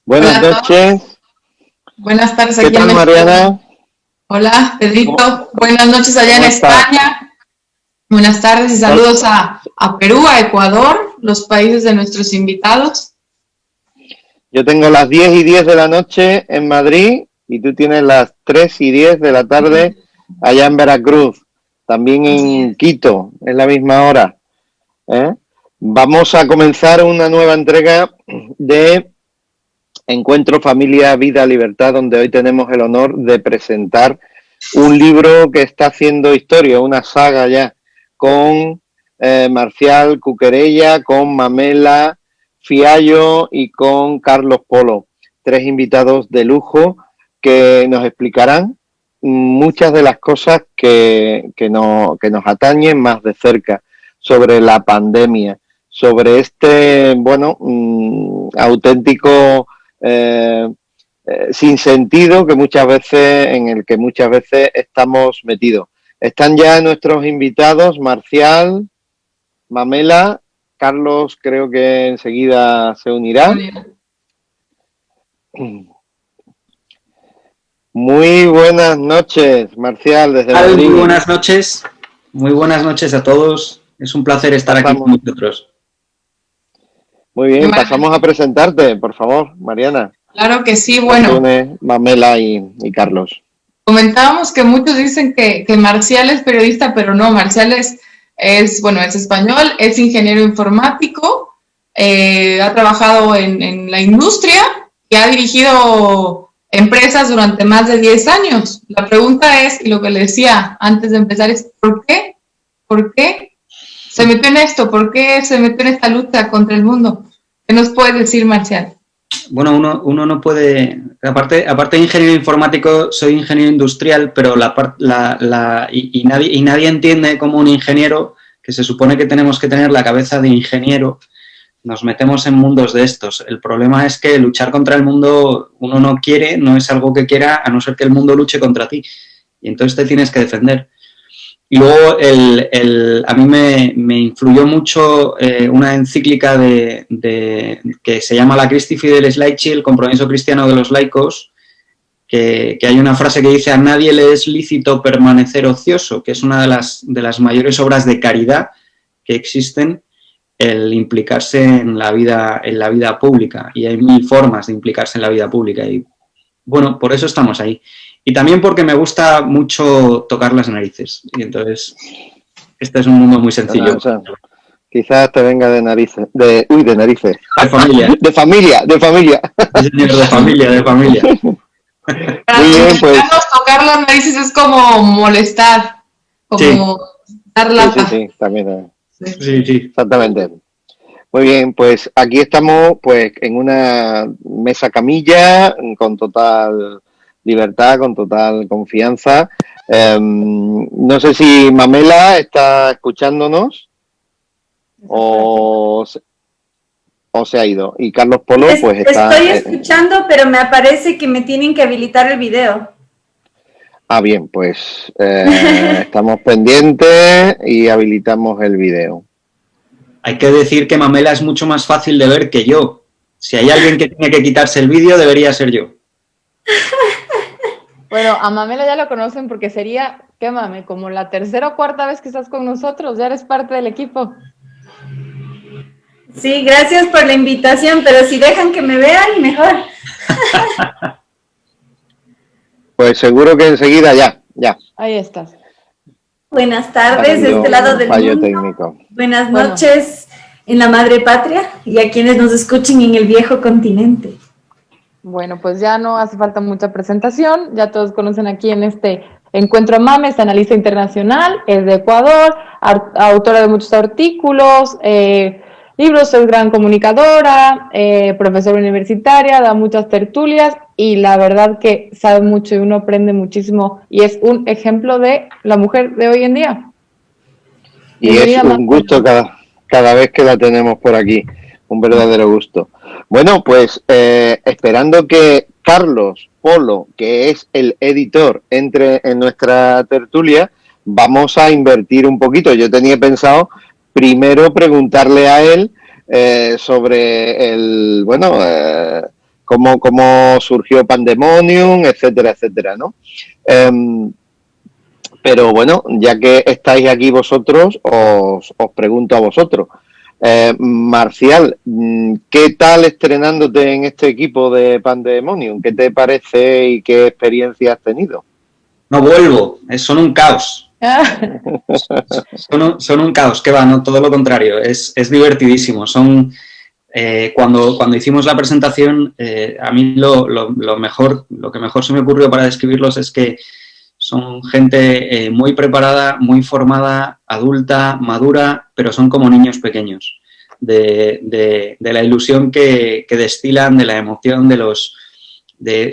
Buenas noches. Buenas tardes aquí en Mariana. Hola, Pedrito. Buenas noches allá en España. Buenas tardes y saludos a Perú, a Ecuador, los países de nuestros invitados. Yo tengo las 10:10 de la noche en Madrid y tú tienes las 3:10 de la tarde allá en Veracruz, también en Quito, es la misma hora. Vamos a comenzar una nueva entrega de Encuentro, Familia, Vida, Libertad, donde hoy tenemos el honor de presentar un libro que está haciendo historia, una saga ya, con Marcial Cuquerella, con Mamela Fiallo y con Carlos Polo, 3 invitados de lujo que nos explicarán muchas de las cosas que nos atañen más de cerca sobre la pandemia, sobre este, auténtico sin sentido que muchas veces, en el que muchas veces estamos metidos. Están ya nuestros invitados, Marcial, Mamela, Carlos creo que enseguida se unirá. Muy buenas noches, Marcial, desde Madrid. Muy buenas noches a todos. Es un placer estar aquí con vosotros. Muy bien, pasamos a presentarte, por favor, Mariana. Claro que sí, bueno. Mamela y Carlos. Comentábamos que muchos dicen que Marcial es periodista, pero no, Marcial es español, es ingeniero informático, ha trabajado en la industria y ha dirigido empresas durante más de 10 años. La pregunta es, y lo que le decía antes de empezar es, ¿por qué? ¿Por qué se metió en esto? ¿Por qué se metió en esta lucha contra el mundo? ¿Qué nos puedes decir, Marcial? Bueno, uno no puede... Aparte de ingeniero informático, soy ingeniero industrial, pero nadie entiende cómo un ingeniero, que se supone que tenemos que tener la cabeza de ingeniero, nos metemos en mundos de estos. El problema es que luchar contra el mundo uno no quiere, no es algo que quiera, a no ser que el mundo luche contra ti. Y entonces te tienes que defender. Y luego a mí me influyó mucho una encíclica que se llama la Christi Fidelis Laici, el compromiso cristiano de los laicos, que hay una frase que dice: a nadie le es lícito permanecer ocioso, que es una de las mayores obras de caridad que existen, el implicarse en la vida pública. Y hay 1000 formas de implicarse en la vida pública. Y bueno, por eso estamos ahí. Y también porque me gusta mucho tocar las narices. Y entonces, este es un mundo muy sencillo. Quizás te venga de narices. De narices. De familia. De familia. Sí, señor, de familia. Para tocar las narices es como molestar. Como dar lata. Sí, también. Sí. Exactamente. Muy bien, pues aquí estamos pues en una mesa camilla con total libertad, con total confianza. No sé si Mamela está escuchándonos o se ha ido. Y Carlos Polo pues está... Estoy escuchando, pero me aparece que me tienen que habilitar el video. Bien, pues estamos pendientes y habilitamos el video. Hay que decir que Mamela es mucho más fácil de ver que yo. Si hay alguien que tiene que quitarse el vídeo, debería ser yo. Bueno, a Mamela ya lo conocen porque sería, ¿qué mame? Como la 3ª o 4ª vez que estás con nosotros, ya eres parte del equipo. Sí, gracias por la invitación, pero si dejan que me vean, mejor. Pues seguro que enseguida ya. Ahí estás. Buenas tardes, de este lado del mundo. Técnico. Buenas noches en la madre patria y a quienes nos escuchen en el viejo continente. Bueno, pues ya no hace falta mucha presentación, ya todos conocen aquí en este Encuentro Mame es analista internacional, es de Ecuador, autora de muchos artículos, libros, es gran comunicadora, profesora universitaria, da muchas tertulias y la verdad que sabe mucho y uno aprende muchísimo y es un ejemplo de la mujer de hoy en día. Y es un gusto cada vez que la tenemos por aquí, un verdadero gusto. Bueno, pues esperando que Carlos Polo, que es el editor, entre en nuestra tertulia, vamos a invertir un poquito. Yo tenía pensado primero preguntarle a él sobre el, bueno, cómo surgió Pandemonium, etcétera, etcétera, ¿no? Pero bueno, ya que estáis aquí vosotros, os pregunto a vosotros. Marcial, ¿qué tal estrenándote en este equipo de Pandemonium? ¿Qué te parece y qué experiencia has tenido? No vuelvo, son un caos. Son un caos, que va, no, todo lo contrario, es divertidísimo. Cuando hicimos la presentación, a mí lo que mejor se me ocurrió para describirlos es que son gente muy preparada, muy formada, adulta, madura, pero son como niños pequeños, de la ilusión que destilan, de la emoción,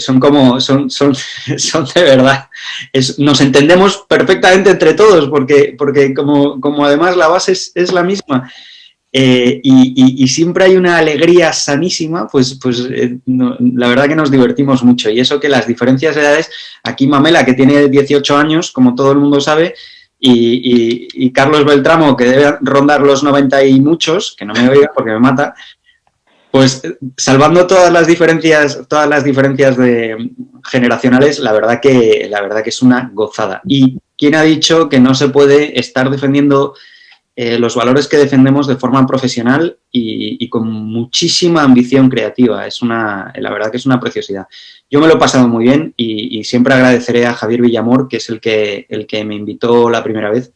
son de verdad. Nos entendemos perfectamente entre todos, porque como además la base es la misma. Y siempre hay una alegría sanísima, la verdad que nos divertimos mucho. Y eso que las diferencias de edades, aquí Mamela, que tiene 18 años, como todo el mundo sabe, y Carlos Beltramo, que debe rondar los 90 y muchos, que no me oiga porque me mata, pues salvando todas las diferencias generacionales, la verdad que es una gozada. ¿Y quién ha dicho que no se puede estar defendiendo los valores que defendemos de forma profesional y con muchísima ambición creativa? La verdad que es una preciosidad. Yo me lo he pasado muy bien y siempre agradeceré a Javier Villamor, que es el que me invitó la primera vez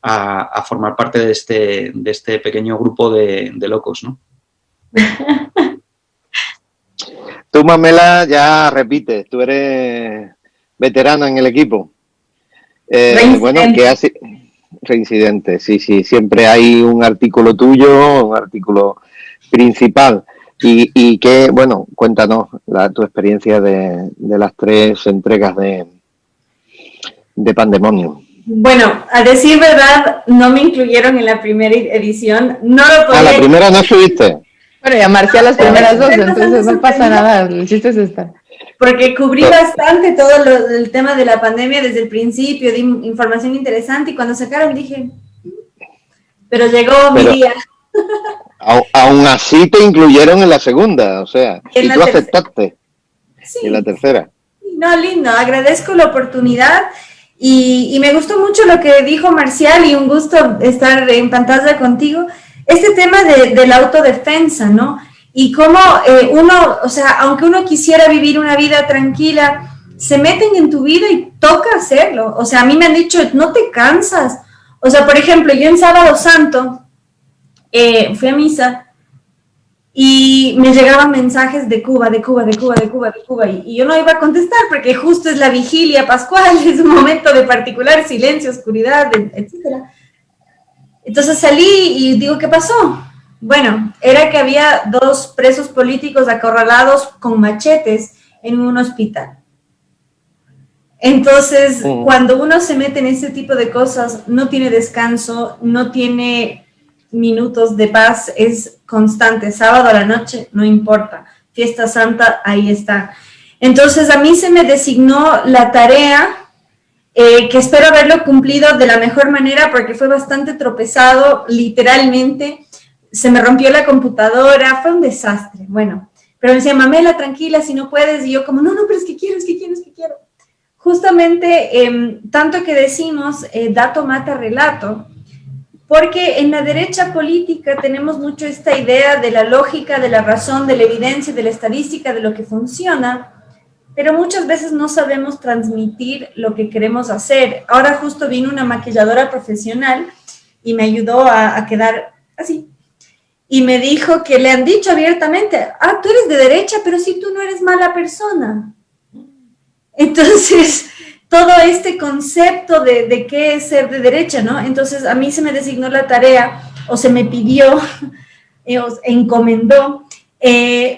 a formar parte de este pequeño grupo de locos, ¿no? Tú, Mamela, ya repites, tú eres veterana en el equipo. Bueno, ¿qué hace? Reincidente, sí, siempre hay un artículo tuyo, un artículo principal. Y que, bueno, cuéntanos tu experiencia de las 3 entregas de Pandemonium. Bueno, a decir verdad, no me incluyeron en la primera edición, no lo podía... ¿A la primera no subiste? Bueno, y a Marcial las primeras 2, entonces no pasa nada, el chiste es estar. Porque cubrí bastante todo el tema de la pandemia desde el principio, di información interesante y cuando sacaron dije, pero llegó mi día. Aún así te incluyeron en la segunda, o sea, y tú aceptaste. Sí. En la tercera. No, lindo, agradezco la oportunidad y me gustó mucho lo que dijo Marcial y un gusto estar en pantalla contigo. Este tema de la autodefensa, ¿no? Y cómo uno, o sea, aunque uno quisiera vivir una vida tranquila, se meten en tu vida y toca hacerlo. O sea, a mí me han dicho, no te cansas. O sea, por ejemplo, yo en Sábado Santo fui a misa y me llegaban mensajes de Cuba, y yo no iba a contestar porque justo es la vigilia pascual, es un momento de particular silencio, oscuridad, etcétera. Entonces salí y digo, ¿qué pasó? Bueno, era que había 2 presos políticos acorralados con machetes en un hospital. Entonces, cuando uno se mete en ese tipo de cosas, no tiene descanso, no tiene minutos de paz, es constante. Sábado a la noche, no importa. Fiesta Santa, ahí está. Entonces, a mí se me designó la tarea que espero haberlo cumplido de la mejor manera porque fue bastante tropezado, literalmente. Se me rompió la computadora, fue un desastre. Bueno, pero me decía, Mamela, tranquila, si no puedes. Y yo como, no, pero es que quiero. Justamente, tanto que decimos, dato mata relato, porque en la derecha política tenemos mucho esta idea de la lógica, de la razón, de la evidencia, de la estadística, de lo que funciona, pero muchas veces no sabemos transmitir lo que queremos hacer. Ahora justo vino una maquilladora profesional y me ayudó a quedar así. Y me dijo que le han dicho abiertamente, tú eres de derecha, pero si tú no eres mala persona. Entonces, todo este concepto de qué es ser de derecha, ¿no? Entonces a mí se me designó la tarea, o se me pidió, o encomendó,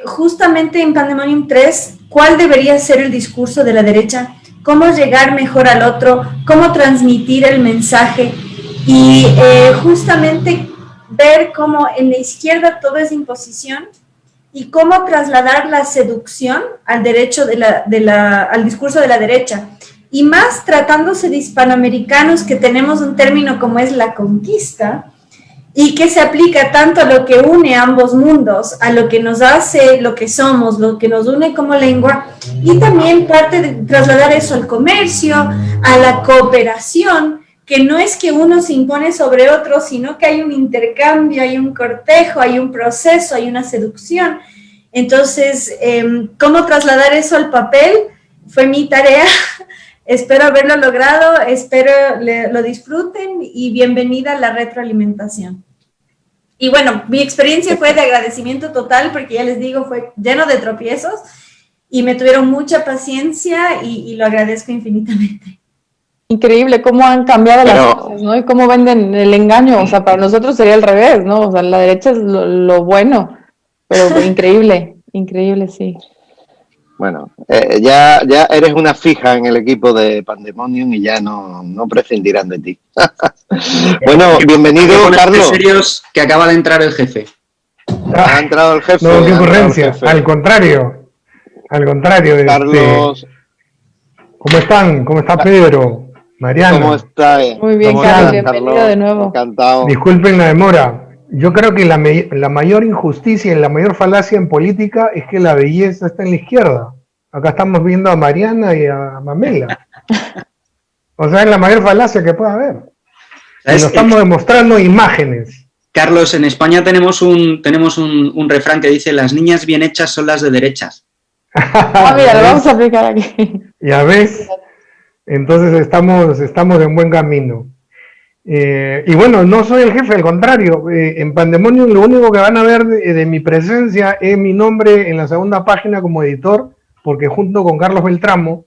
justamente en Pandemonium 3, cuál debería ser el discurso de la derecha, cómo llegar mejor al otro, cómo transmitir el mensaje, y justamente ver cómo en la izquierda todo es imposición, y cómo trasladar la seducción al derecho al discurso de la derecha. Y más tratándose de hispanoamericanos, que tenemos un término como es la conquista, y que se aplica tanto a lo que une ambos mundos, a lo que nos hace lo que somos, lo que nos une como lengua, y también parte de trasladar eso al comercio, a la cooperación, que no es que uno se impone sobre otro, sino que hay un intercambio, hay un cortejo, hay un proceso, hay una seducción. Entonces, ¿cómo trasladar eso al papel? Fue mi tarea. Espero haberlo logrado, espero lo disfruten, y bienvenida a la retroalimentación. Y bueno, mi experiencia fue de agradecimiento total, porque ya les digo, fue lleno de tropiezos y me tuvieron mucha paciencia, y lo agradezco infinitamente. Increíble cómo han cambiado las cosas, ¿no? Y cómo venden el engaño. O sea, para nosotros sería al revés, ¿no? O sea, la derecha es lo bueno, pero increíble, increíble, sí. Bueno, ya eres una fija en el equipo de Pandemonium y ya no prescindirán de ti. Bueno, bienvenido, Carlos. Serios, que acaba de entrar el jefe. Ha entrado el jefe. No, qué ocurrencia. Al contrario. Carlos. ¿Cómo están? ¿Cómo está Pedro? Mariana. ¿Cómo está? Muy bien, Carlos, bienvenido de nuevo. Encantado. Disculpen la demora. Yo creo que la mayor injusticia y la mayor falacia en política es que la belleza está en la izquierda. Acá estamos viendo a Mariana y a Mamela. O sea, es la mayor falacia que puede haber. Y nos estamos demostrando imágenes. Carlos, en España tenemos un refrán que dice: las niñas bien hechas son las de derechas. Mira, lo vamos a aplicar aquí. Ya ves. Entonces estamos en buen camino. Y bueno, no soy el jefe, al contrario. En Pandemonium lo único que van a ver de mi presencia es mi nombre en la segunda página como editor, porque junto con Carlos Beltramo,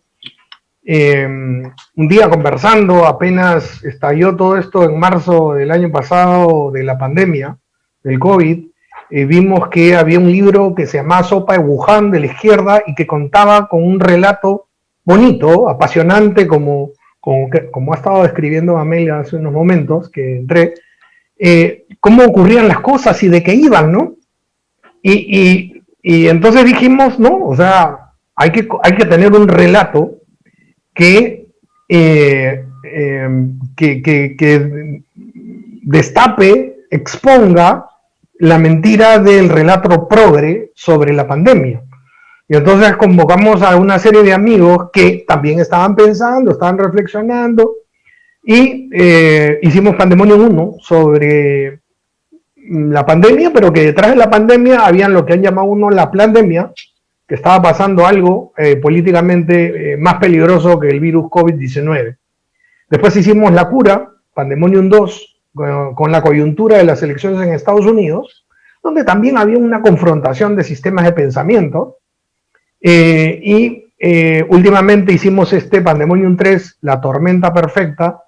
un día conversando, apenas estalló todo esto en marzo del año pasado de la pandemia, del COVID, vimos que había un libro que se llamaba Sopa de Wuhan, de la izquierda, y que contaba con un relato bonito, apasionante, como ha estado describiendo Amelia hace unos momentos que entré, cómo ocurrían las cosas y de qué iban, ¿no? Y entonces dijimos, no, o sea, hay que tener un relato que destape, exponga la mentira del relato progre sobre la pandemia. Y entonces convocamos a una serie de amigos que también estaban pensando, estaban reflexionando, y hicimos Pandemonium 1 sobre la pandemia, pero que detrás de la pandemia habían lo que han llamado uno la plandemia, que estaba pasando algo políticamente más peligroso que el virus COVID-19. Después hicimos La Cura, Pandemonium 2, con la coyuntura de las elecciones en Estados Unidos, donde también había una confrontación de sistemas de pensamiento. Últimamente hicimos Pandemonium 3, La Tormenta Perfecta,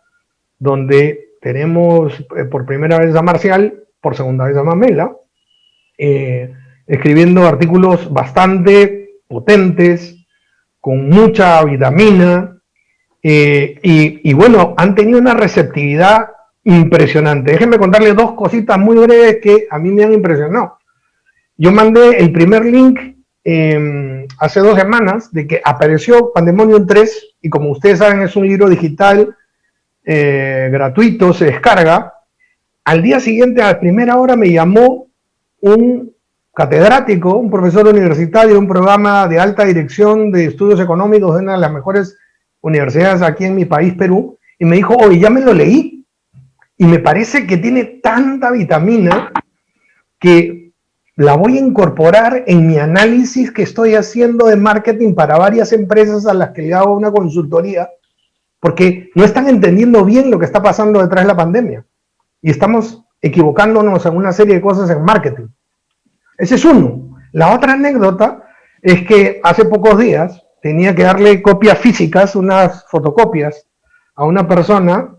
donde tenemos por primera vez a Marcial, por segunda vez a Mamela, escribiendo artículos bastante potentes, con mucha vitamina, y bueno, han tenido una receptividad impresionante. Déjenme contarles dos cositas muy breves que a mí me han impresionado. Yo mandé el primer link hace 2 semanas de que apareció Pandemonium 3, y como ustedes saben es un libro digital gratuito, se descarga. Al día siguiente, a la primera hora, me llamó un catedrático, un profesor universitario de un programa de alta dirección de estudios económicos de una de las mejores universidades aquí en mi país, Perú, y me dijo: oye, ya me lo leí, y me parece que tiene tanta vitamina que la voy a incorporar en mi análisis que estoy haciendo de marketing para varias empresas a las que le hago una consultoría, porque no están entendiendo bien lo que está pasando detrás de la pandemia, y estamos equivocándonos en una serie de cosas en marketing. Ese es uno. La otra anécdota es que hace pocos días tenía que darle copias físicas, unas fotocopias, a una persona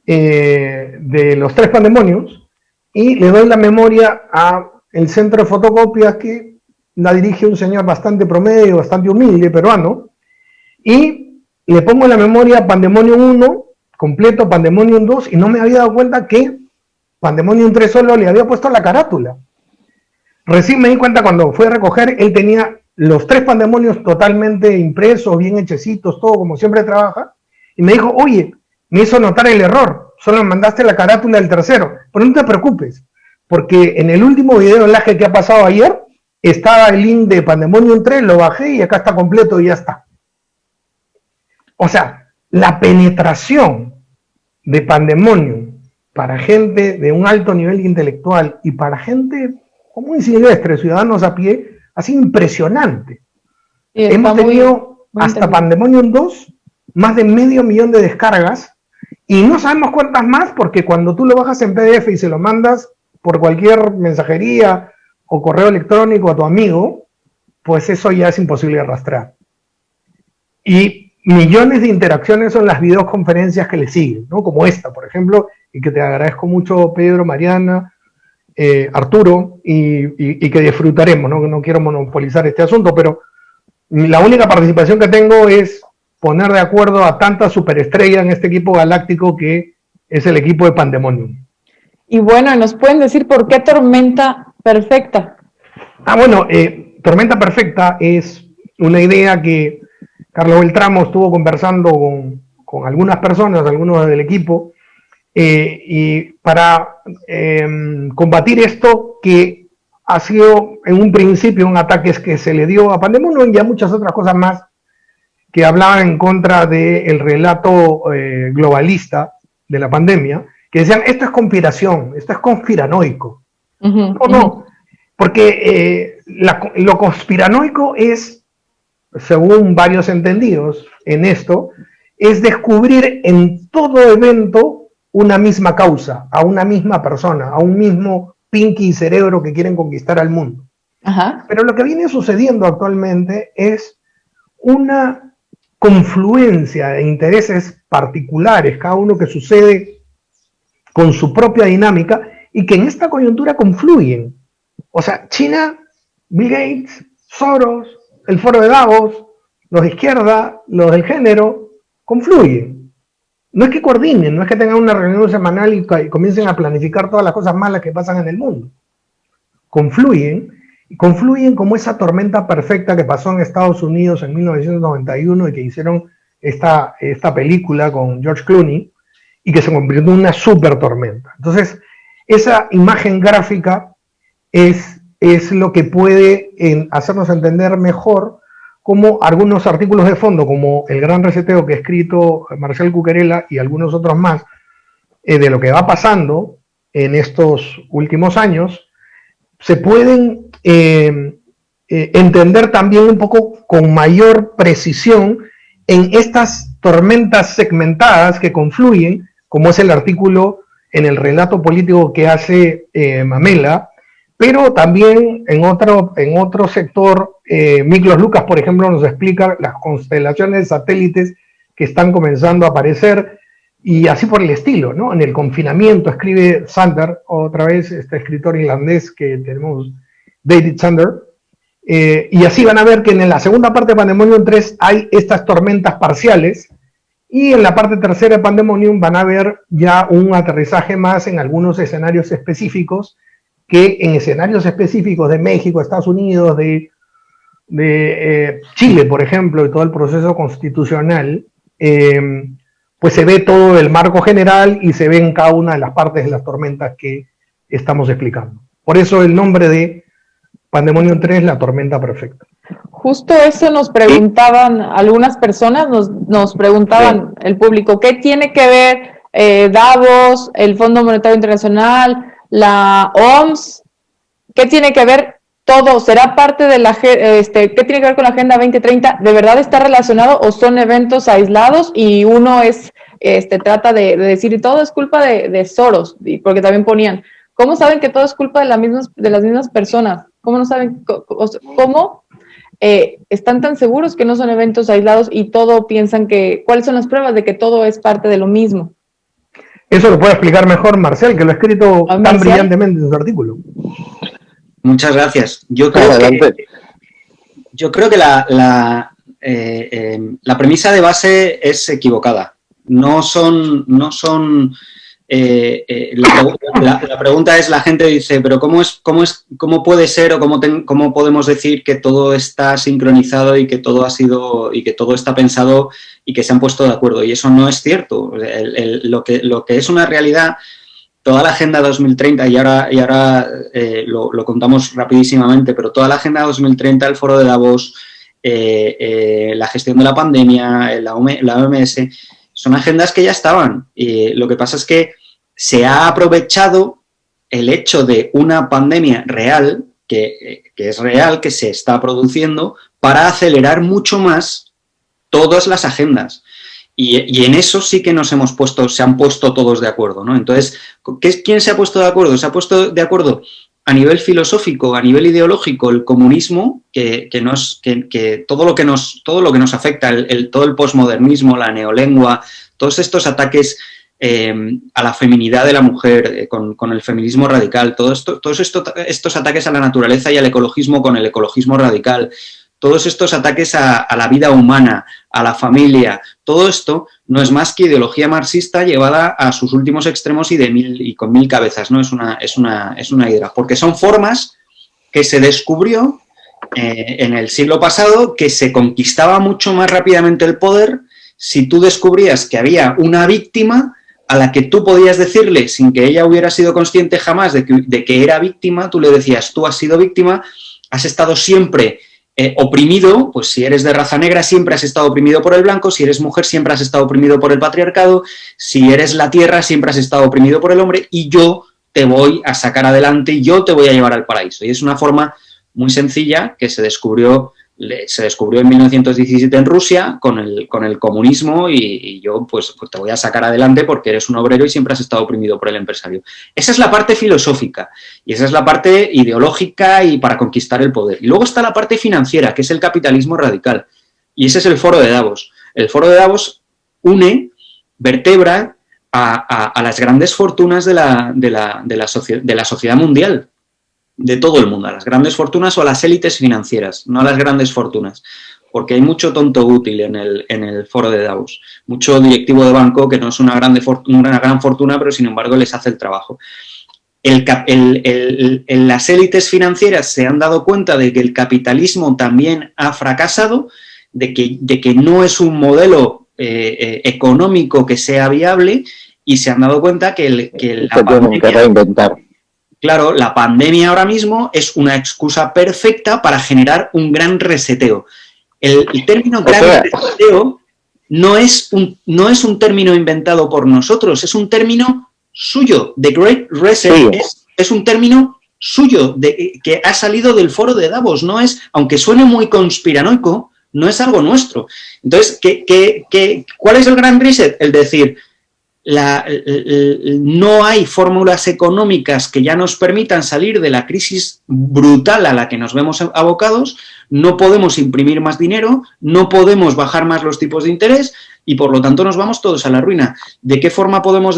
de los 3 pandemonios, y le doy la memoria a el centro de fotocopias que la dirige un señor bastante promedio, bastante humilde, peruano, y le pongo en la memoria Pandemonium 1 completo, Pandemonium 2, y no me había dado cuenta que Pandemonium 3 solo le había puesto la carátula. Recién me di cuenta cuando fui a recoger, él tenía los 3 pandemonios totalmente impresos, bien hechecitos, todo como siempre trabaja, y me dijo, oye, me hizo notar el error, solo me mandaste la carátula del tercero, pero no te preocupes, porque en el último video enlace que ha pasado ayer, estaba el link de Pandemonium 3, lo bajé y acá está completo y ya está. O sea, la penetración de Pandemonium para gente de un alto nivel intelectual y para gente común y silvestre, ciudadanos a pie, ha sido impresionante. Hemos tenido hasta Pandemonium 2 más de 500.000 de descargas y no sabemos cuántas más porque cuando tú lo bajas en PDF y se lo mandas por cualquier mensajería o correo electrónico a tu amigo, pues eso ya es imposible de rastrear. Y millones de interacciones son las videoconferencias que le siguen, ¿no? Como esta, por ejemplo, y que te agradezco mucho, Pedro, Mariana, Arturo, y que disfrutaremos, ¿no? No quiero monopolizar este asunto, pero la única participación que tengo es poner de acuerdo a tanta superestrella en este equipo galáctico que es el equipo de Pandemonium. Y bueno, ¿nos pueden decir por qué Tormenta Perfecta? Bueno, Tormenta Perfecta es una idea que Carlos Beltramo estuvo conversando con algunas personas, algunos del equipo, y para combatir esto que ha sido en un principio un ataque que se le dio a Pandemonium y a muchas otras cosas más que hablaban en contra del relato globalista de la pandemia, que decían, esto es conspiración, esto es conspiranoico. No, porque lo conspiranoico es, según varios entendidos en esto, es descubrir en todo evento una misma causa, a una misma persona, a un mismo pinky cerebro que quieren conquistar al mundo. Ajá. Pero lo que viene sucediendo actualmente es una confluencia de intereses particulares, cada uno que sucede con su propia dinámica y que en esta coyuntura confluyen. O sea, China, Bill Gates, Soros, el Foro de Davos, los de izquierda, los del género, confluyen. No es que coordinen, no es que tengan una reunión semanal y comiencen a planificar todas las cosas malas que pasan en el mundo. Confluyen como esa tormenta perfecta que pasó en Estados Unidos en 1991 y que hicieron esta película con George Clooney y que se convirtió en una super tormenta. Entonces, esa imagen gráfica es lo que puede hacernos entender mejor cómo algunos artículos de fondo, como el gran reseteo que ha escrito Marcial Cuquerella y algunos otros más, de lo que va pasando en estos últimos años, se pueden entender también un poco con mayor precisión en estas tormentas segmentadas que confluyen, como es el artículo en el relato político que hace Mamela, pero también en otro sector, Miklos Lucas, por ejemplo, nos explica las constelaciones de satélites que están comenzando a aparecer y así por el estilo, ¿no? En el confinamiento, escribe Sander, otra vez este escritor irlandés que tenemos, David Sander, y así van a ver que en la segunda parte de Pandemonium 3 hay estas tormentas parciales y en la parte tercera de Pandemonium van a ver ya un aterrizaje más en algunos escenarios específicos que en escenarios específicos de México, Estados Unidos, de Chile, por ejemplo, y todo el proceso constitucional, pues se ve todo el marco general y se ven cada una de las partes de las tormentas que estamos explicando. Por eso el nombre de Pandemonium 3, la tormenta perfecta. Justo eso nos preguntaban algunas personas, nos preguntaban el público, ¿qué tiene que ver Davos, el Fondo Monetario Internacional, la OMS? ¿Qué tiene que ver todo? ¿Será parte de qué tiene que ver con la Agenda 2030? ¿De verdad está relacionado o son eventos aislados y uno trata de decir todo es culpa de Soros? Porque también ponían, ¿cómo saben que todo es culpa de las mismas personas? ¿Cómo no saben? ¿Cómo están tan seguros que no son eventos aislados y todo piensan que, ¿cuáles son las pruebas de que todo es parte de lo mismo? Eso lo puede explicar mejor Marcial, que lo ha escrito tan brillantemente en su artículo. Muchas gracias. Yo creo que la premisa de base es equivocada. La pregunta es, la gente dice, pero ¿cómo puede ser o cómo podemos decir que todo está sincronizado y que todo ha sido y que todo está pensado y que se han puesto de acuerdo? Y eso no es cierto. Lo que es una realidad, toda la Agenda 2030, y ahora lo contamos rapidísimamente, pero toda la Agenda 2030, el Foro de Davos, la gestión de la pandemia, la OMS, son agendas que ya estaban. Lo que pasa es que se ha aprovechado el hecho de una pandemia real, que es real, que se está produciendo, para acelerar mucho más todas las agendas. Y en eso sí que se han puesto todos de acuerdo, ¿no? Entonces, ¿quién se ha puesto de acuerdo? Se ha puesto de acuerdo a nivel filosófico, a nivel ideológico, el comunismo, que todo lo que nos afecta, todo el posmodernismo, la neolengua, todos estos ataques a la feminidad de la mujer, con el feminismo radical, todos estos ataques a la naturaleza y al ecologismo con el ecologismo radical, todos estos ataques a la vida humana, a la familia, todo esto no es más que ideología marxista llevada a sus últimos extremos y con mil cabezas, ¿no? Es una hidra, porque son formas que se descubrió en el siglo pasado, que se conquistaba mucho más rápidamente el poder si tú descubrías que había una víctima a la que tú podías decirle, sin que ella hubiera sido consciente jamás de que era víctima, tú le decías, tú has sido víctima, has estado siempre oprimido, pues si eres de raza negra siempre has estado oprimido por el blanco, si eres mujer siempre has estado oprimido por el patriarcado, si eres la tierra siempre has estado oprimido por el hombre y yo te voy a sacar adelante y yo te voy a llevar al paraíso. Y es una forma muy sencilla que se descubrió en 1917 en Rusia con el comunismo y yo pues te voy a sacar adelante porque eres un obrero y siempre has estado oprimido por el empresario. Esa es la parte filosófica y esa es la parte ideológica y para conquistar el poder. Y luego está la parte financiera, que es el capitalismo radical. Y ese es el Foro de Davos. El Foro de Davos vertebra a las grandes fortunas de la sociedad mundial, de todo el mundo, a las grandes fortunas o a las élites financieras, no a las grandes fortunas, porque hay mucho tonto útil en el Foro de Davos, mucho directivo de banco que no es una gran fortuna, pero sin embargo les hace el trabajo. Las élites financieras se han dado cuenta de que el capitalismo también ha fracasado, de que no es un modelo económico que sea viable y se han dado cuenta que la pandemia... que reinventar. Claro, la pandemia ahora mismo es una excusa perfecta para generar un gran reseteo. El término gran reseteo no es un término inventado por nosotros, es un término suyo. The Great Reset es un término suyo, que ha salido del Foro de Davos. No es, aunque suene muy conspiranoico, no es algo nuestro. Entonces, ¿cuál es el gran reset? El decir... no hay fórmulas económicas que ya nos permitan salir de la crisis brutal a la que nos vemos abocados, no podemos imprimir más dinero, no podemos bajar más los tipos de interés y por lo tanto nos vamos todos a la ruina. ¿De qué forma podemos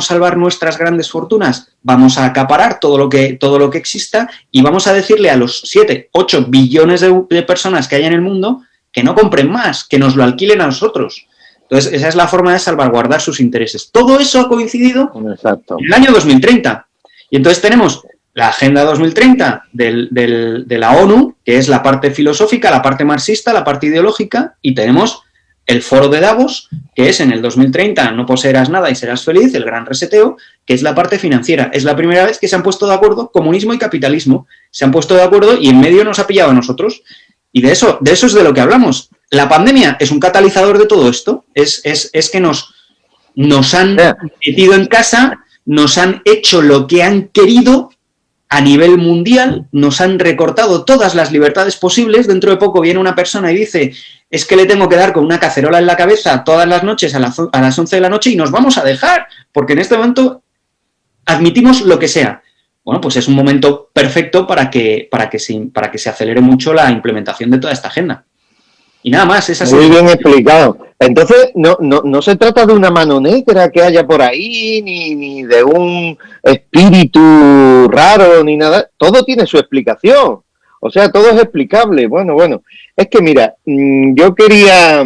salvar nuestras grandes fortunas? Vamos a acaparar todo lo que exista y vamos a decirle a los 7, 8 billones de personas que hay en el mundo que no compren más, que nos lo alquilen a nosotros. Entonces, esa es la forma de salvaguardar sus intereses. Todo eso ha coincidido en el año 2030. Y entonces tenemos la Agenda 2030 de la ONU, que es la parte filosófica, la parte marxista, la parte ideológica, y tenemos el Foro de Davos, que es en el 2030, no poseerás nada y serás feliz, el gran reseteo, que es la parte financiera. Es la primera vez que se han puesto de acuerdo comunismo y capitalismo. Se han puesto de acuerdo y en medio nos ha pillado a nosotros. Y de eso es de lo que hablamos. La pandemia es un catalizador de todo esto, es que nos han metido en casa, nos han hecho lo que han querido a nivel mundial, nos han recortado todas las libertades posibles. Dentro de poco viene una persona y dice, es que le tengo que dar con una cacerola en la cabeza todas las noches a las 11 de la noche y nos vamos a dejar, porque en este momento admitimos lo que sea. bueno, pues es un momento perfecto para que se acelere mucho la implementación de toda esta agenda. Y nada más, es así. Muy bien explicado. Entonces, no se trata de una mano negra que haya por ahí, ni de un espíritu raro, ni nada. Todo tiene su explicación. O sea, todo es explicable. Bueno. Es que mira, yo quería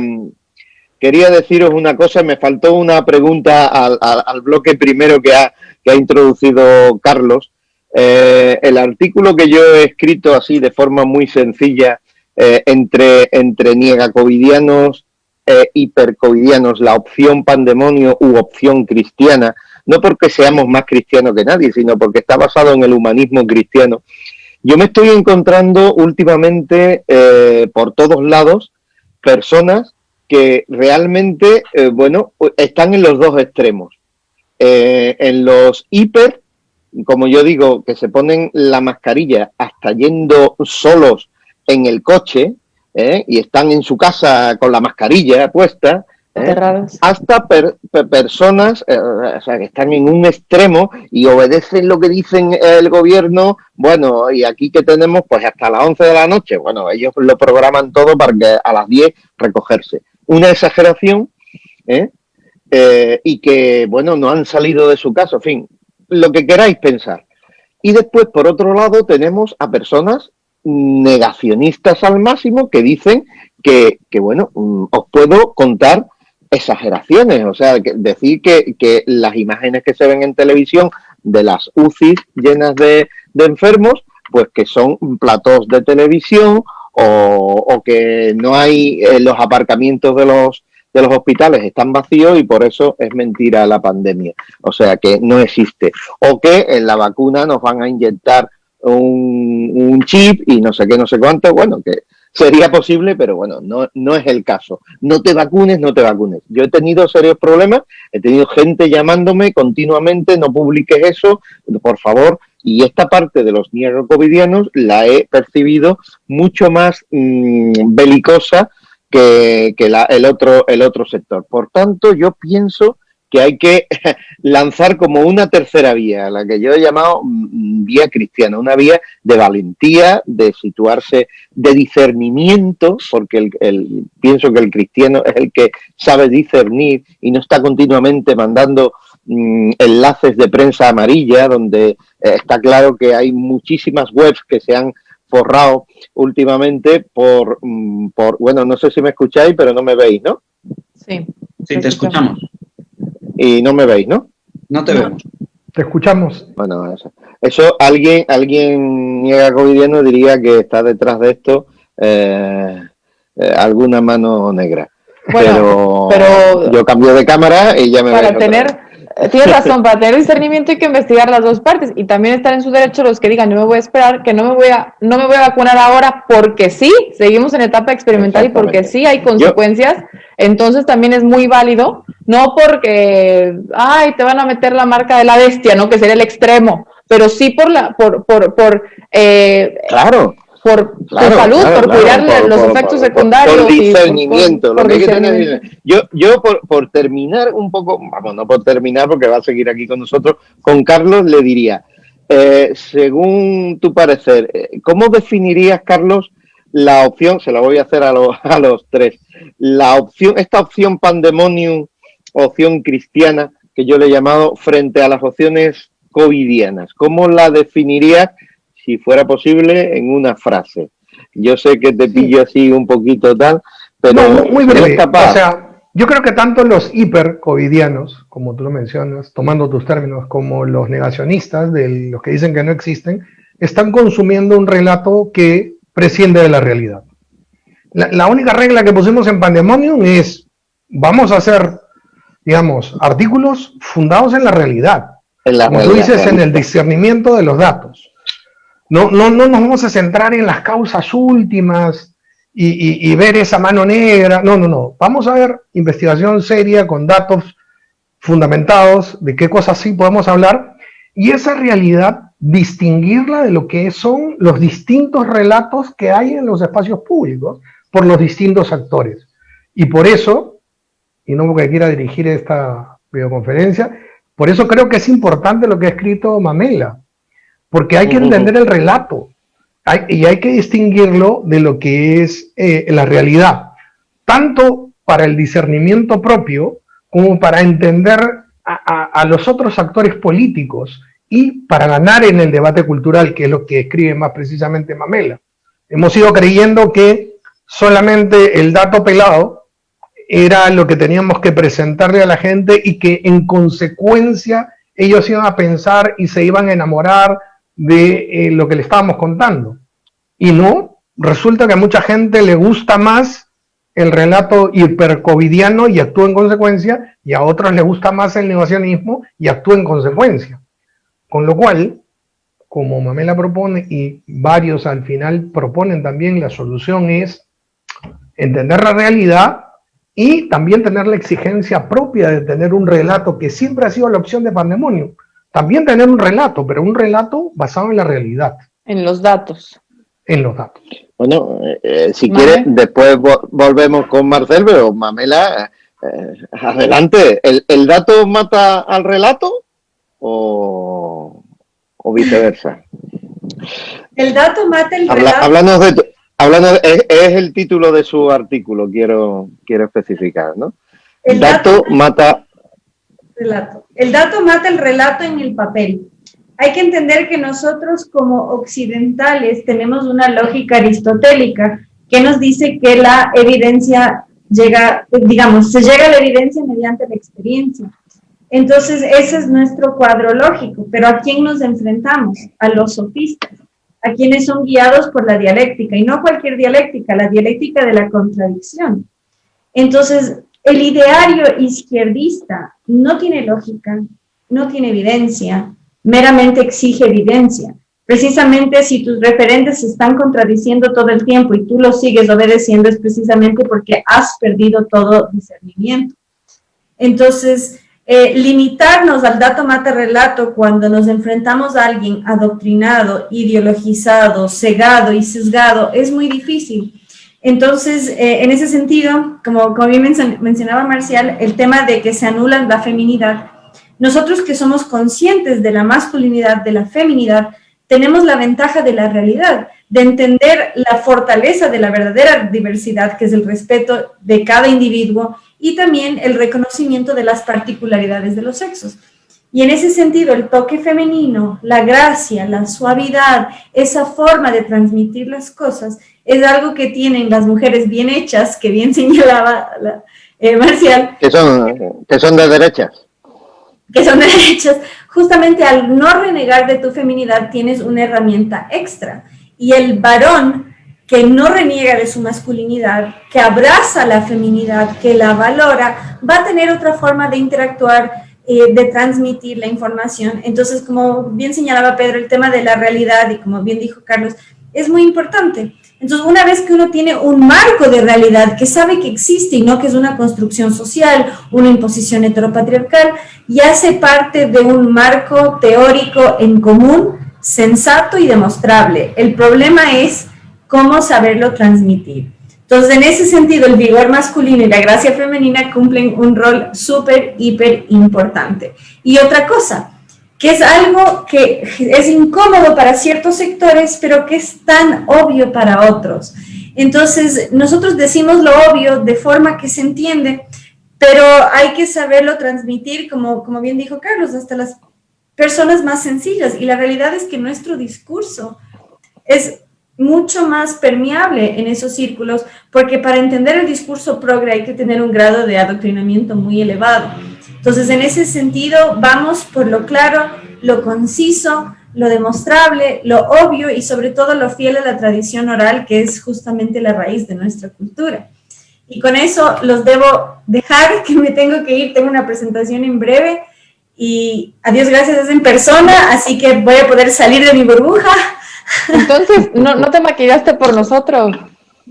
deciros una cosa. Me faltó una pregunta al bloque primero que ha introducido Carlos. El artículo que yo he escrito así de forma muy sencilla, entre niegacovidianos e hipercovidianos, la opción pandemonio u opción cristiana, no porque seamos más cristianos que nadie, sino porque está basado en el humanismo cristiano. Yo me estoy encontrando últimamente por todos lados personas que realmente, están en los dos extremos. En los hiper, como yo digo, que se ponen la mascarilla hasta yendo solos en el coche, y están en su casa con la mascarilla puesta, hasta personas, o sea, que están en un extremo y obedecen lo que dicen el gobierno. Bueno, y aquí que tenemos, pues hasta las 11 de la noche, bueno, ellos lo programan todo para que a las 10 recogerse. Una exageración, y que, bueno, no han salido de su casa, en fin, lo que queráis pensar. Y después, por otro lado, tenemos a personas negacionistas al máximo que dicen que bueno, os puedo contar exageraciones, o sea, decir que las imágenes que se ven en televisión de las UCI llenas de enfermos, pues que son platós de televisión, o que no hay, los aparcamientos de los hospitales están vacíos y por eso es mentira la pandemia, o sea, que no existe, o que en la vacuna nos van a inyectar un chip y no sé qué, no sé cuánto. Bueno, que sería posible, pero bueno, no es el caso. No te vacunes. Yo he tenido serios problemas, he tenido gente llamándome continuamente, no publiques eso, por favor, y esta parte de los niegacovidianos la he percibido mucho más belicosa que el otro sector. Por tanto, yo pienso que hay que lanzar como una tercera vía, la que yo he llamado vía cristiana, una vía de valentía, de situarse, de discernimiento, porque pienso que el cristiano es el que sabe discernir y no está continuamente mandando enlaces de prensa amarilla, donde está claro que hay muchísimas webs que se han forrado últimamente por bueno, no sé si me escucháis, pero no me veis, ¿no? Sí, te escuchamos. Y no me veis, ¿no? No te vemos. Te escuchamos. Bueno, eso alguien niegacovidiano diría que está detrás de esto alguna mano negra. Bueno, pero yo cambio de cámara y ya me para tener, tienes razón, para tener discernimiento hay que investigar las dos partes y también estar en su derecho los que digan, yo me voy a esperar, que no me voy a vacunar ahora porque sí, seguimos en etapa experimental y porque sí hay consecuencias. Entonces también es muy válido, no porque, te van a meter la marca de la bestia, ¿no? Que sería el extremo, pero sí por salud, por cuidar los efectos secundarios. Por discernimiento. Yo por terminar un poco, vamos, no por terminar porque va a seguir aquí con nosotros, con Carlos le diría, según tu parecer, ¿cómo definirías, Carlos, la opción? Se la voy a hacer a los tres. Esta opción pandemonium, opción cristiana, que yo le he llamado, frente a las opciones covidianas. ¿Cómo la definirías, si fuera posible, en una frase? Yo sé que te pillo así un poquito tal, pero no, muy breve. O sea, yo creo que tanto los hipercovidianos, como tú lo mencionas, tomando tus términos, como los negacionistas, de los que dicen que no existen, están consumiendo un relato que prescinde de la realidad. La única regla que pusimos en Pandemonium es, vamos a hacer, digamos, artículos fundados en la realidad. Como tú dices, en el discernimiento de los datos. No nos vamos a centrar en las causas últimas y ver esa mano negra. No. Vamos a ver investigación seria con datos fundamentados de qué cosas sí podemos hablar y esa realidad distinguirla de lo que son los distintos relatos que hay en los espacios públicos por los distintos actores. Y por eso, y no porque quiera dirigir esta videoconferencia, por eso creo que es importante lo que ha escrito Mamela, porque hay que entender el relato y hay que distinguirlo de lo que es la realidad, tanto para el discernimiento propio como para entender a los otros actores políticos y para ganar en el debate cultural, que es lo que escribe más precisamente Mamela. Hemos ido creyendo que solamente el dato pelado era lo que teníamos que presentarle a la gente y que en consecuencia ellos iban a pensar y se iban a enamorar de lo que le estábamos contando. Y no, resulta que a mucha gente le gusta más el relato hipercovidiano y actúa en consecuencia, y a otros le gusta más el negacionismo y actúa en consecuencia. Con lo cual, como Mamela propone y varios al final proponen también, la solución es entender la realidad y también tener la exigencia propia de tener un relato, que siempre ha sido la opción de Pandemonium. También tener un relato, pero un relato basado en la realidad. En los datos. En los datos. Bueno, si quieres, después volvemos con Marcel, pero Mamela, adelante. ¿El dato mata al relato o viceversa? El dato mata el relato. Es el título de su artículo, quiero especificar, ¿no? El dato mata... Relato. El dato mata el relato en el papel. Hay que entender que nosotros como occidentales tenemos una lógica aristotélica que nos dice que la evidencia llega, digamos, se llega a la evidencia mediante la experiencia. Entonces, ese es nuestro cuadro lógico. Pero ¿a quién nos enfrentamos? A los sofistas, a quienes son guiados por la dialéctica, y no cualquier dialéctica, la dialéctica de la contradicción. Entonces, el ideario izquierdista no tiene lógica, no tiene evidencia, meramente exige evidencia. Precisamente si tus referentes se están contradiciendo todo el tiempo y tú los sigues obedeciendo, es precisamente porque has perdido todo discernimiento. Entonces, limitarnos al dato mata relato cuando nos enfrentamos a alguien adoctrinado, ideologizado, cegado y sesgado es muy difícil. Entonces, en ese sentido, como bien mencionaba Marcial, el tema de que se anulan la feminidad, nosotros que somos conscientes de la masculinidad, de la feminidad, tenemos la ventaja de la realidad, de entender la fortaleza de la verdadera diversidad, que es el respeto de cada individuo y también el reconocimiento de las particularidades de los sexos. Y en ese sentido, el toque femenino, la gracia, la suavidad, esa forma de transmitir las cosas, es algo que tienen las mujeres bien hechas, que bien señalaba Marcial. Que son de derechas. Que son de derechas. Justamente al no renegar de tu feminidad tienes una herramienta extra. Y el varón que no reniega de su masculinidad, que abraza la feminidad, que la valora, va a tener otra forma de interactuar, de transmitir la información. Entonces, como bien señalaba Pedro, el tema de la realidad, y como bien dijo Carlos, es muy importante. Entonces, una vez que uno tiene un marco de realidad que sabe que existe y no que es una construcción social, una imposición heteropatriarcal, ya hace parte de un marco teórico en común, sensato y demostrable. El problema es cómo saberlo transmitir. Entonces, en ese sentido, el vigor masculino y la gracia femenina cumplen un rol súper, hiper importante. Y otra cosa, que es algo que es incómodo para ciertos sectores, pero que es tan obvio para otros. Entonces, nosotros decimos lo obvio de forma que se entiende, pero hay que saberlo transmitir, como bien dijo Carlos, hasta las personas más sencillas. Y la realidad es que nuestro discurso es mucho más permeable en esos círculos, porque para entender el discurso progre hay que tener un grado de adoctrinamiento muy elevado. Entonces, en ese sentido, vamos por lo claro, lo conciso, lo demostrable, lo obvio y sobre todo lo fiel a la tradición oral, que es justamente la raíz de nuestra cultura. Y con eso los debo dejar, que me tengo que ir, tengo una presentación en breve y a Dios gracias es en persona, así que voy a poder salir de mi burbuja. Entonces, ¿no te maquillaste por nosotros?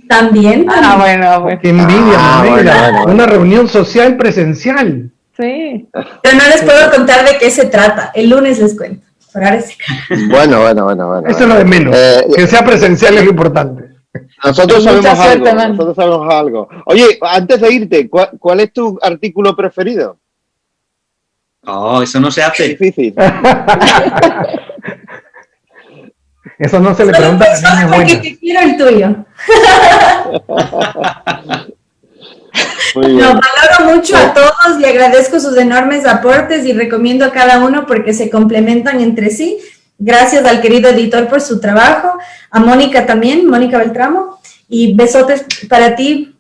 También. Ah, bueno. Qué envidia, Mamela. Bueno. Una reunión social presencial. Sí. Pero no les puedo contar de qué se trata. El lunes les cuento. Por ahora sí. Bueno. Eso es lo de menos. Que sea presencial es lo importante. Nosotros Mucha sabemos suerte, algo. Oye, antes de irte, ¿cuál es tu artículo preferido? Oh, eso no se hace. Difícil. Eso no se le pregunta a las niñas porque buenas. te quiero el tuyo. Muy bien. Los valoro mucho a todos y agradezco sus enormes aportes y recomiendo a cada uno porque se complementan entre sí. Gracias al querido editor por su trabajo, a Mónica también, Mónica Beltramo, y besotes para ti,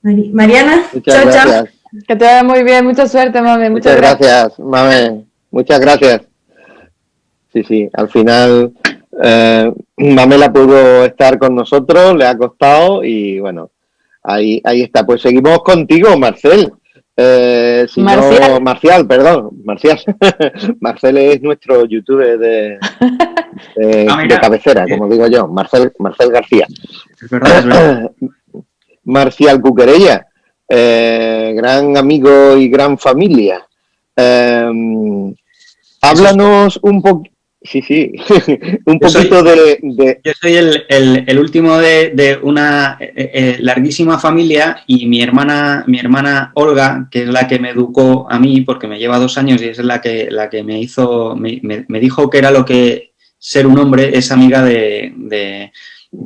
Mariana. Muchas Chao, gracias. chao. Que te vaya muy bien, mucha suerte, mami. Muchas gracias, Mame. Muchas gracias. Sí, al final Mamela pudo estar con nosotros, le ha costado y bueno, ahí está. Pues seguimos contigo, Marcel. Marcial. No, Marcial, perdón, Marcial. Marcel es nuestro youtuber de cabecera, como digo yo, Marcel García. Es verdad. Marcial Cuquerella, gran amigo y gran familia. Háblanos un poco. Sí, un poquito de... Yo soy el último de una larguísima familia y mi hermana Olga, que es la que me educó a mí, porque me lleva 2 años y es la que me hizo, me dijo que era lo que ser un hombre, es amiga de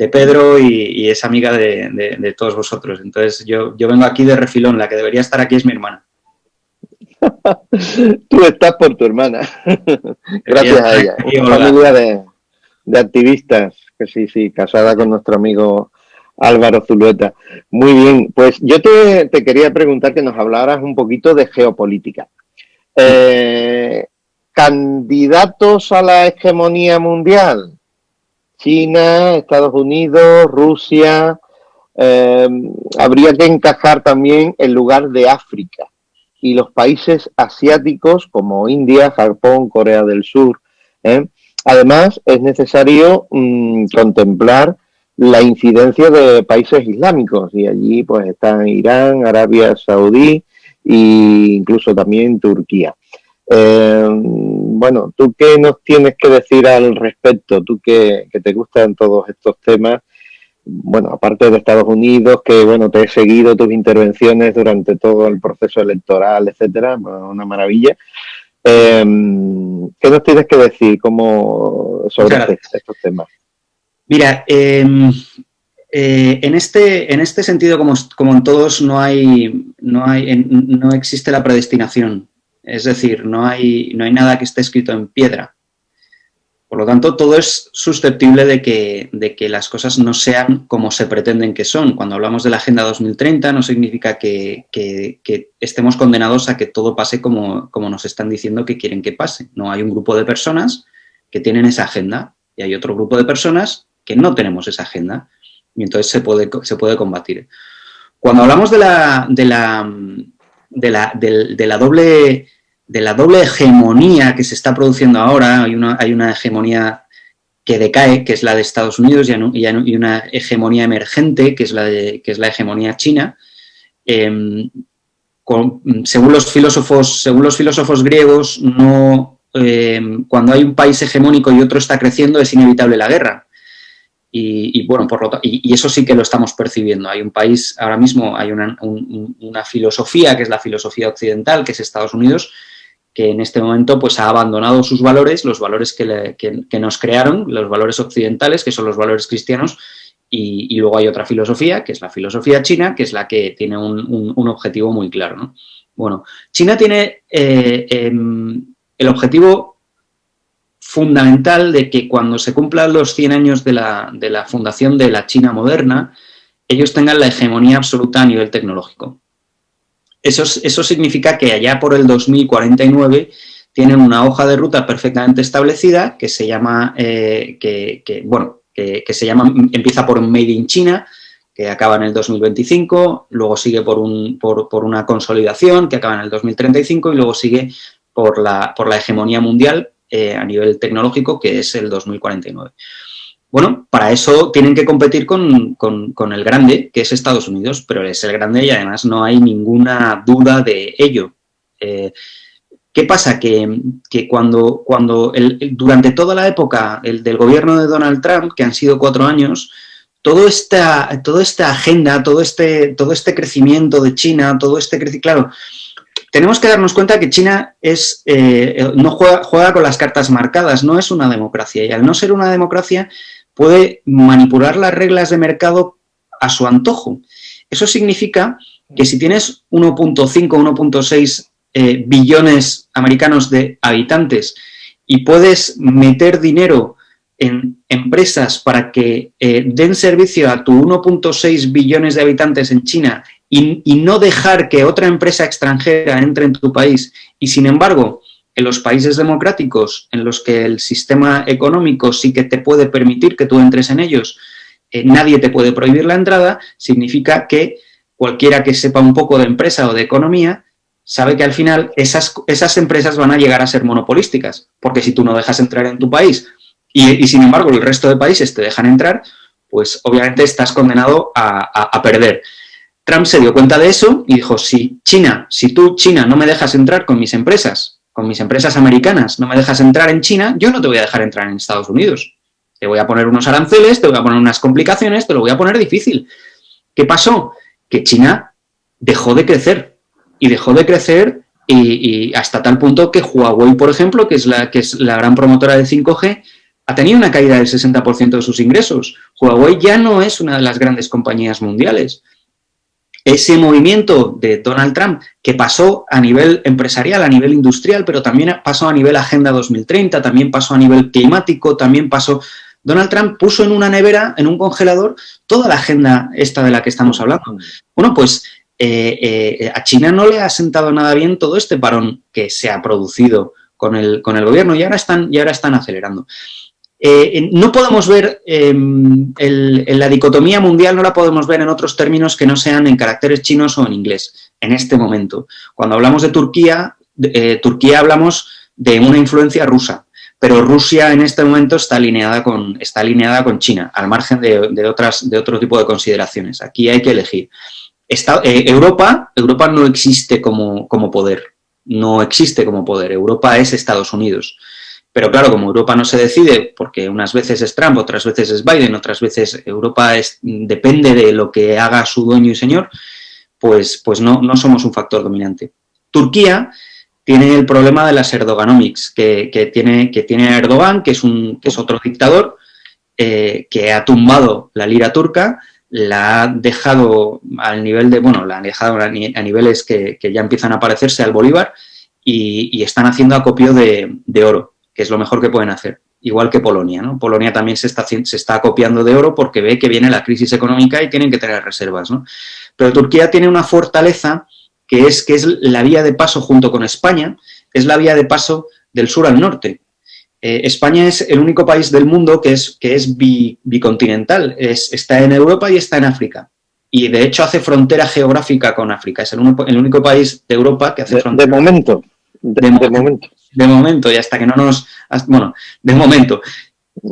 Pedro y es amiga de todos vosotros. Entonces yo vengo aquí de refilón, la que debería estar aquí es mi hermana. Tú estás por tu hermana. Gracias a ella. Una familia de activistas, que sí, casada con nuestro amigo Álvaro Zulueta. Muy bien, pues yo te quería preguntar que nos hablaras un poquito de geopolítica. Candidatos a la hegemonía mundial. China, Estados Unidos, Rusia. Habría que encajar también el lugar de África y los países asiáticos como India, Japón, Corea del Sur. Además, es necesario contemplar la incidencia de países islámicos y allí pues están Irán, Arabia Saudí e incluso también Turquía. Bueno, ¿tú qué nos tienes que decir al respecto? Tú que te gustan todos estos temas. Bueno, aparte de Estados Unidos, que bueno, te he seguido tus intervenciones durante todo el proceso electoral, etcétera, una maravilla. ¿Qué nos tienes que decir sobre estos temas? Mira, en este sentido, como en todos, no existe la predestinación. Es decir, no hay nada que esté escrito en piedra. Por lo tanto, todo es susceptible de que las cosas no sean como se pretenden que son. Cuando hablamos de la Agenda 2030 no significa que estemos condenados a que todo pase como nos están diciendo que quieren que pase. No, hay un grupo de personas que tienen esa agenda y hay otro grupo de personas que no tenemos esa agenda y entonces se puede combatir. Cuando hablamos de la doble hegemonía que se está produciendo ahora, hay una hegemonía que decae, que es la de Estados Unidos, y una hegemonía emergente, que es la hegemonía china. Según los filósofos griegos, cuando hay un país hegemónico y otro está creciendo, es inevitable la guerra. Y bueno, y eso sí que lo estamos percibiendo. Hay un país, ahora mismo hay una filosofía, que es la filosofía occidental, que es Estados Unidos, que en este momento pues ha abandonado sus valores, los valores que nos crearon, los valores occidentales, que son los valores cristianos, y luego hay otra filosofía, que es la filosofía china, que es la que tiene un objetivo muy claro, ¿no? Bueno, China tiene el objetivo fundamental de que cuando se cumplan los 100 años de la fundación de la China moderna, ellos tengan la hegemonía absoluta a nivel tecnológico. Eso significa que allá por el 2049 tienen una hoja de ruta perfectamente establecida que se llama, empieza por un Made in China, que acaba en el 2025, luego sigue por una consolidación que acaba en el 2035 y luego sigue por la hegemonía mundial a nivel tecnológico, que es el 2049. Bueno, para eso tienen que competir con el grande, que es Estados Unidos, pero es el grande y además no hay ninguna duda de ello. ¿Qué pasa? Que durante toda la época del gobierno de Donald Trump, que han sido 4 años, toda esta agenda, todo este crecimiento de China, claro, tenemos que darnos cuenta que China no juega con las cartas marcadas, no es una democracia. Y al no ser una democracia, puede manipular las reglas de mercado a su antojo. Eso significa que si tienes 1.5, 1.6 billones americanos de habitantes y puedes meter dinero en empresas para que den servicio a tu 1.6 billones de habitantes en China y no dejar que otra empresa extranjera entre en tu país, y sin embargo, en los países democráticos en los que el sistema económico sí que te puede permitir que tú entres en ellos, nadie te puede prohibir la entrada, significa que cualquiera que sepa un poco de empresa o de economía sabe que al final esas empresas van a llegar a ser monopolísticas, porque si tú no dejas entrar en tu país y sin embargo el resto de países te dejan entrar, pues obviamente estás condenado a perder. Trump se dio cuenta de eso y dijo, si tú, China, no me dejas entrar con mis empresas americanas, no me dejas entrar en China, yo no te voy a dejar entrar en Estados Unidos. Te voy a poner unos aranceles, te voy a poner unas complicaciones, te lo voy a poner difícil. ¿Qué pasó? Que China dejó de crecer. Y dejó de crecer y hasta tal punto que Huawei, por ejemplo, que es la gran promotora del 5G, ha tenido una caída del 60% de sus ingresos. Huawei ya no es una de las grandes compañías mundiales. Ese movimiento de Donald Trump, que pasó a nivel empresarial, a nivel industrial, pero también pasó a nivel Agenda 2030, también pasó a nivel climático, también pasó... Donald Trump puso en una nevera, en un congelador, toda la agenda esta de la que estamos hablando. Bueno, pues a China no le ha sentado nada bien todo este parón que se ha producido con el gobierno y ahora están acelerando. No podemos ver la dicotomía mundial, no la podemos ver en otros términos que no sean en caracteres chinos o en inglés, en este momento. Cuando hablamos de Turquía, hablamos de una influencia rusa, pero Rusia en este momento está alineada con China, al margen de otro tipo de consideraciones. Aquí hay que elegir. Europa no existe como poder, no existe como poder. Europa es Estados Unidos. Pero claro, como Europa no se decide, porque unas veces es Trump, otras veces es Biden, otras veces Europa depende de lo que haga su dueño y señor, pues no somos un factor dominante. Turquía tiene el problema de las Erdoganomics, que tiene Erdogan, que es otro dictador, que ha tumbado la lira turca, la ha dejado al nivel la han dejado a niveles que ya empiezan a parecerse al Bolívar y están haciendo acopio de oro, que es lo mejor que pueden hacer, igual que Polonia, ¿no? Polonia también se está acopiando de oro porque ve que viene la crisis económica y tienen que tener reservas, ¿no? Pero Turquía tiene una fortaleza que es la vía de paso junto con España, es la vía de paso del sur al norte. España es el único país del mundo que es bicontinental, está en Europa y está en África. Y de hecho hace frontera geográfica con África, es el único país de Europa que hace frontera. De momento, y hasta que no nos... Bueno, de momento.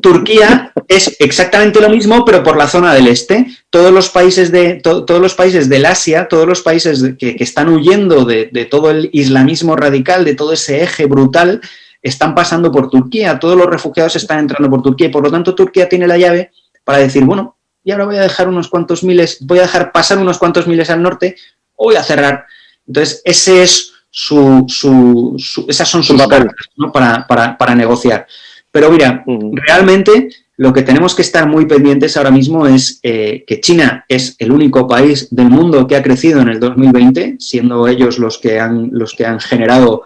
Turquía es exactamente lo mismo, pero por la zona del este. Todos los países del Asia, todos los países que están huyendo de todo el islamismo radical, de todo ese eje brutal, están pasando por Turquía. Todos los refugiados están entrando por Turquía y por lo tanto Turquía tiene la llave para decir, bueno, y ahora voy a dejar pasar unos cuantos miles al norte, o voy a cerrar. Entonces, ese es esas son sus cartas, ¿no? para negociar. Pero mira, realmente lo que tenemos que estar muy pendientes ahora mismo es que China es el único país del mundo que ha crecido en el 2020, siendo ellos los que han generado,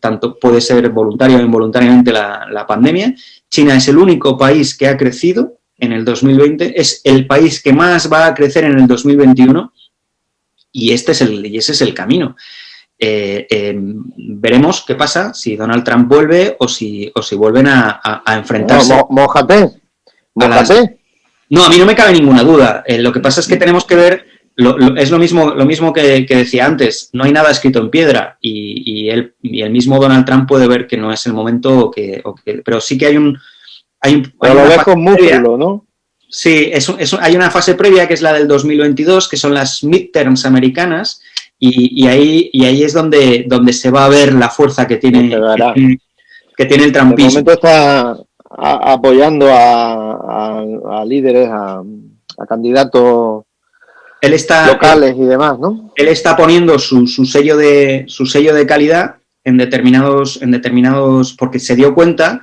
tanto puede ser voluntario o involuntariamente, la pandemia. China es el único país que ha crecido en el 2020, es el país que más va a crecer en el 2021 y ese es el camino. Veremos qué pasa si Donald Trump vuelve o si vuelven a enfrentarse. Mójate. No, a mí no me cabe ninguna duda. Lo que pasa es que tenemos que ver, es lo mismo que decía antes, no hay nada escrito en piedra y el mismo Donald Trump puede ver que no es el momento, pero sí que hay pero lo ves con músculo, ¿no? Sí, hay una fase previa que es la del 2022, que son las midterms americanas. Y ahí es donde se va a ver la fuerza que tiene el trumpismo. De momento está apoyando a líderes, a candidatos locales y demás, ¿no? Él está poniendo su sello de calidad en determinados, porque se dio cuenta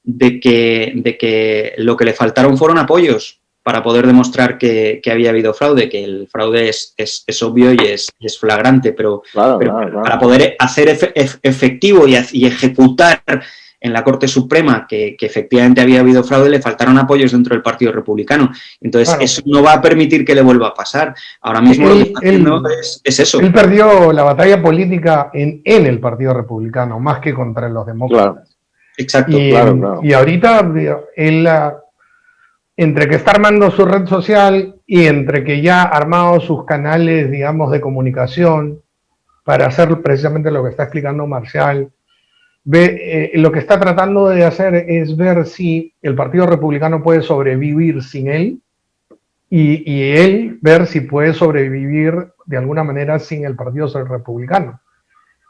de que lo que le faltaron fueron apoyos para poder demostrar que había habido fraude, que el fraude es obvio y es flagrante, pero para poder hacer efectivo y ejecutar en la Corte Suprema que efectivamente había habido fraude, le faltaron apoyos dentro del Partido Republicano. Entonces, eso no va a permitir que le vuelva a pasar. Ahora mismo lo que está haciendo es eso. Él perdió la batalla política en el Partido Republicano, más que contra los demócratas. Claro. Exacto. Y ahorita, él, entre que está armando su red social y entre que ya ha armado sus canales, digamos, de comunicación para hacer precisamente lo que está explicando Marcial, lo que está tratando de hacer es ver si el Partido Republicano puede sobrevivir sin él y él ver si puede sobrevivir de alguna manera sin el Partido Republicano.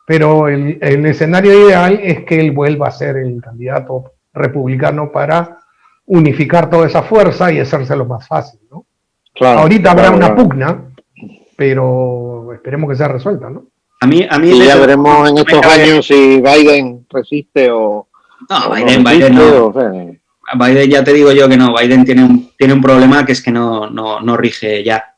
Pero el escenario ideal es que él vuelva a ser el candidato republicano para unificar toda esa fuerza y hacérselo más fácil, ¿no? Claro, ahorita habrá una pugna, pero esperemos que sea resuelta, ¿no? A mí ya veremos en estos años si Biden resiste o... No, Biden no. Biden ya te digo yo que no. Biden tiene un problema que es que no rige ya.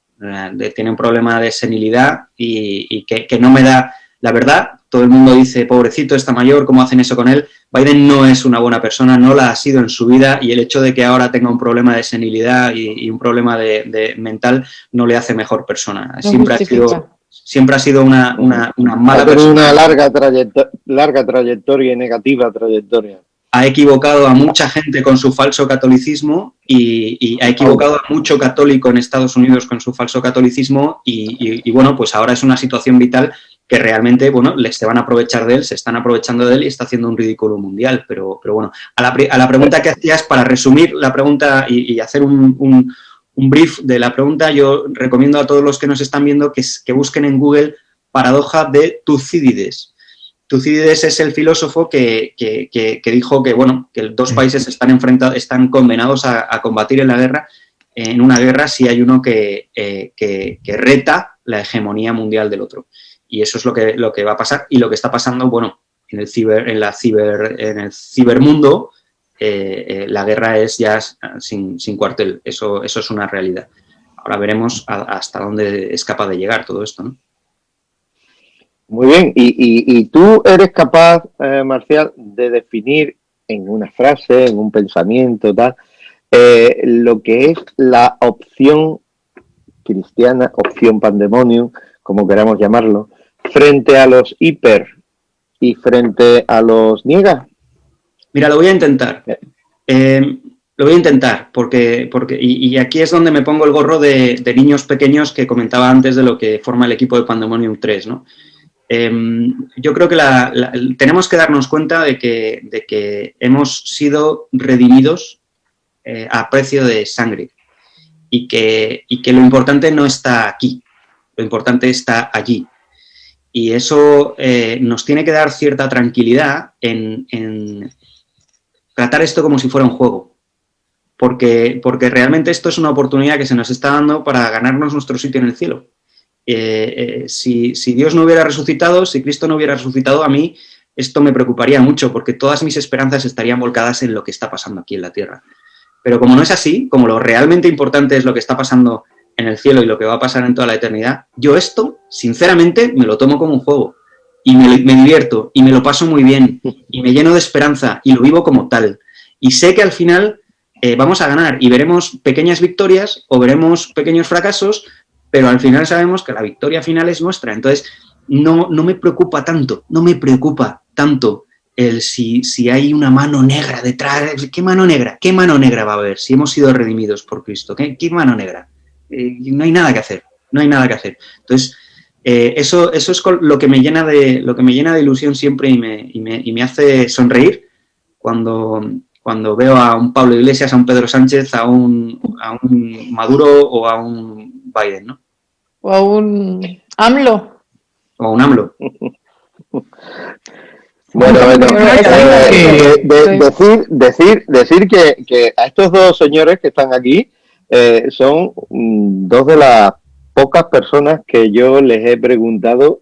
Tiene un problema de senilidad y que no me da... La verdad, todo el mundo dice, pobrecito, está mayor, ¿cómo hacen eso con él? Biden no es una buena persona, no la ha sido en su vida y el hecho de que ahora tenga un problema de senilidad y un problema de mental no le hace mejor persona. Siempre ha sido una mala persona. Una larga trayectoria y negativa trayectoria. Ha equivocado a mucha gente con su falso catolicismo y ha equivocado a mucho católico en Estados Unidos con su falso catolicismo y bueno, pues ahora es una situación vital que realmente, bueno, se van a aprovechar de él, se están aprovechando de él y está haciendo un ridículo mundial. Pero bueno, a la pregunta que hacías, para resumir la pregunta y hacer un brief de la pregunta, yo recomiendo a todos los que nos están viendo que busquen en Google paradoja de Tucídides. Tucídides es el filósofo que dijo que, bueno, que dos países están condenados a combatir en una guerra si hay uno que reta la hegemonía mundial del otro. Y eso es lo que va a pasar y lo que está pasando, bueno, en el cibermundo, la guerra es ya sin cuartel. Eso es una realidad. Ahora veremos hasta dónde es capaz de llegar todo esto, ¿no? Muy bien. ¿Y tú eres capaz, Marcial, de definir en una frase, en un pensamiento, tal, lo que es la opción cristiana, opción pandemonium, como queramos llamarlo, frente a los hiper y frente a los niega? Mira, lo voy a intentar. Lo voy a intentar, porque aquí es donde me pongo el gorro de niños pequeños que comentaba antes de lo que forma el equipo de Pandemonium 3, ¿no? Yo creo que tenemos que darnos cuenta de que hemos sido redimidos a precio de sangre y que lo importante no está aquí, lo importante está allí. Y eso nos tiene que dar cierta tranquilidad en tratar esto como si fuera un juego. Porque realmente esto es una oportunidad que se nos está dando para ganarnos nuestro sitio en el cielo. Si Dios no hubiera resucitado, si Cristo no hubiera resucitado, a mí esto me preocuparía mucho porque todas mis esperanzas estarían volcadas en lo que está pasando aquí en la tierra. Pero como no es así, como lo realmente importante es lo que está pasando en el cielo y lo que va a pasar en toda la eternidad, yo esto, sinceramente, me lo tomo como un juego y me divierto y me lo paso muy bien y me lleno de esperanza y lo vivo como tal. Y sé que al final vamos a ganar y veremos pequeñas victorias o veremos pequeños fracasos, pero al final sabemos que la victoria final es nuestra. Entonces, no me preocupa tanto el si hay una mano negra detrás. ¿Qué mano negra? ¿Qué mano negra va a haber si hemos sido redimidos por Cristo? ¿Qué mano negra? No hay nada que hacer, Entonces, eso es lo que me llena de ilusión siempre y me hace sonreír cuando veo a un Pablo Iglesias, a un Pedro Sánchez, a un Maduro o a un Biden, ¿no? O a un AMLO. Bueno, decir que a estos dos señores que están aquí son dos de las pocas personas que yo les he preguntado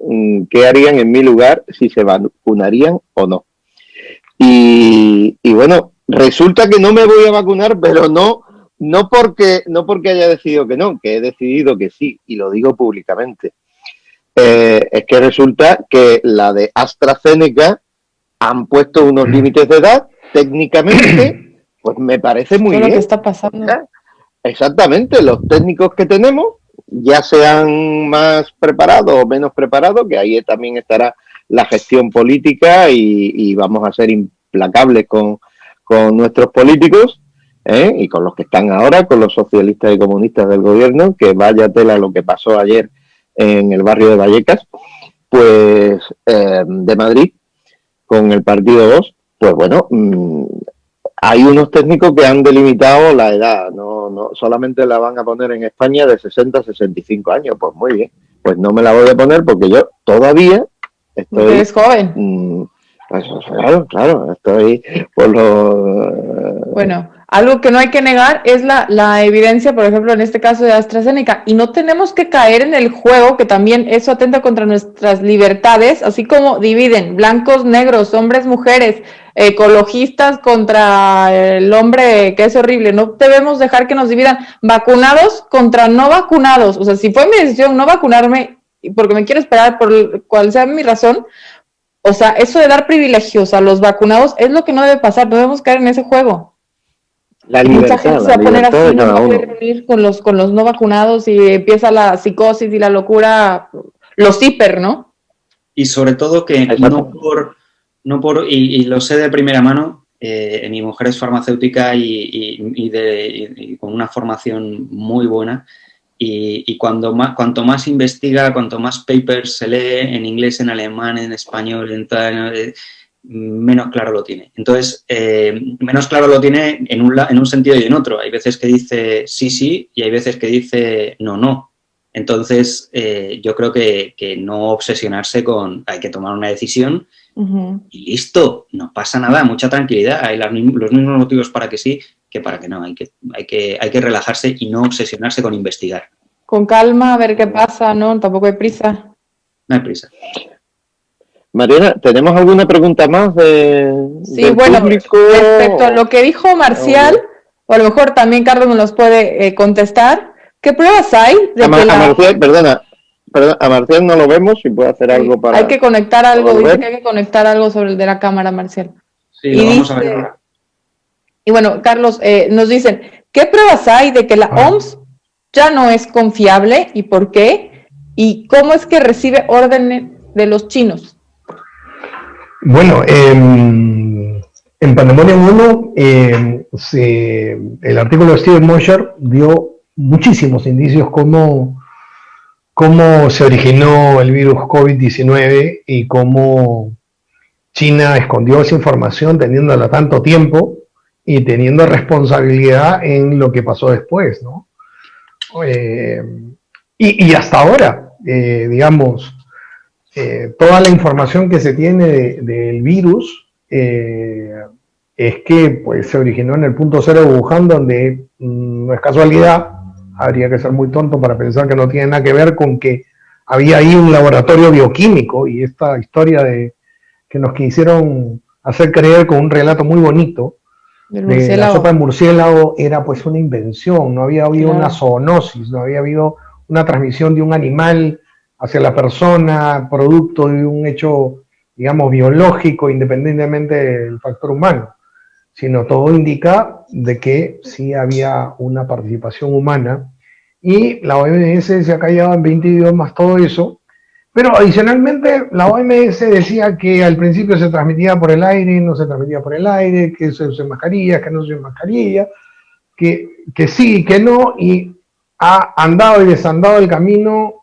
qué harían en mi lugar, si se vacunarían o no. Y bueno, resulta que no me voy a vacunar, pero no porque haya decidido que no, que he decidido que sí, y lo digo públicamente. Es que resulta que la de AstraZeneca han puesto unos límites de edad, técnicamente, pues me parece muy bien. Lo que está pasando. Exactamente, los técnicos que tenemos, ya sean más preparados o menos preparados, que ahí también estará la gestión política y vamos a ser implacables con nuestros políticos, y con los que están ahora, con los socialistas y comunistas del gobierno, que vaya tela lo que pasó ayer en el barrio de Vallecas, pues de Madrid, con el partido Vox, pues bueno, hay unos técnicos que han delimitado la edad, no solamente la van a poner en España de 60 a 65 años, pues muy bien, pues no me la voy a poner porque yo todavía estoy... Eres joven. Pues, claro, estoy por lo... Bueno, algo que no hay que negar es la evidencia, por ejemplo, en este caso de AstraZeneca, y no tenemos que caer en el juego, que también eso atenta contra nuestras libertades, así como dividen blancos, negros, hombres, mujeres, ecologistas contra el hombre, que es horrible. No debemos dejar que nos dividan vacunados contra no vacunados. O sea, si fue mi decisión no vacunarme, porque me quiero esperar por cual sea mi razón, o sea, eso de dar privilegios a los vacunados es lo que no debe pasar, no debemos caer en ese juego. La libertad, mucha gente se va a poner así, no va a reunir con los no vacunados y empieza la psicosis y la locura, los hiper, ¿no? Y sobre todo que y lo sé de primera mano, mi mujer es farmacéutica y con una formación muy buena, y cuanto más investiga, cuanto más papers se lee en inglés, en alemán, en español, menos claro lo tiene. Entonces, menos claro lo tiene en un sentido y en otro. Hay veces que dice sí y hay veces que dice no. Entonces, yo creo que no obsesionarse hay que tomar una decisión y listo, no pasa nada, mucha tranquilidad. Hay los mismos motivos para que sí que para que no. Hay que relajarse y no obsesionarse con investigar. Con calma, a ver qué pasa, ¿no? Tampoco hay prisa. No hay prisa. Mariana, ¿tenemos alguna pregunta más del bueno, público? Respecto a lo que dijo Marcial, o a lo mejor también Carlos nos los puede contestar, ¿qué pruebas hay? Marcial, perdona, a Marcial no lo vemos, si puede hacer algo para... Hay que conectar algo, dice que hay que conectar algo sobre el de la cámara, Marcial. Sí, lo vamos a ver. Y bueno, Carlos, nos dicen, ¿qué pruebas hay de que la OMS ya no es confiable y por qué? ¿Y cómo es que recibe órdenes de los chinos? Bueno, en Pandemonium 1, el artículo de Steven Mosher dio muchísimos indicios cómo se originó el virus COVID-19 y cómo China escondió esa información teniéndola tanto tiempo y teniendo responsabilidad en lo que pasó después, ¿no? Y hasta ahora, digamos, toda la información que se tiene del virus es que pues, se originó en el punto cero de Wuhan, donde no es casualidad, habría que ser muy tonto para pensar que no tiene nada que ver con que había ahí un laboratorio bioquímico, y esta historia que nos quisieron hacer creer con un relato muy bonito de la sopa de murciélago era pues una invención, no había habido una zoonosis, no había habido una transmisión de un animal hacia la persona, producto de un hecho, digamos, biológico, independientemente del factor humano, sino todo indica de que sí había una participación humana, y la OMS se ha callado en 20 idiomas todo eso, pero adicionalmente la OMS decía que al principio se transmitía por el aire, no se transmitía por el aire, que se usa mascarilla, que no se usa mascarilla, que sí, que no, y ha andado y desandado el camino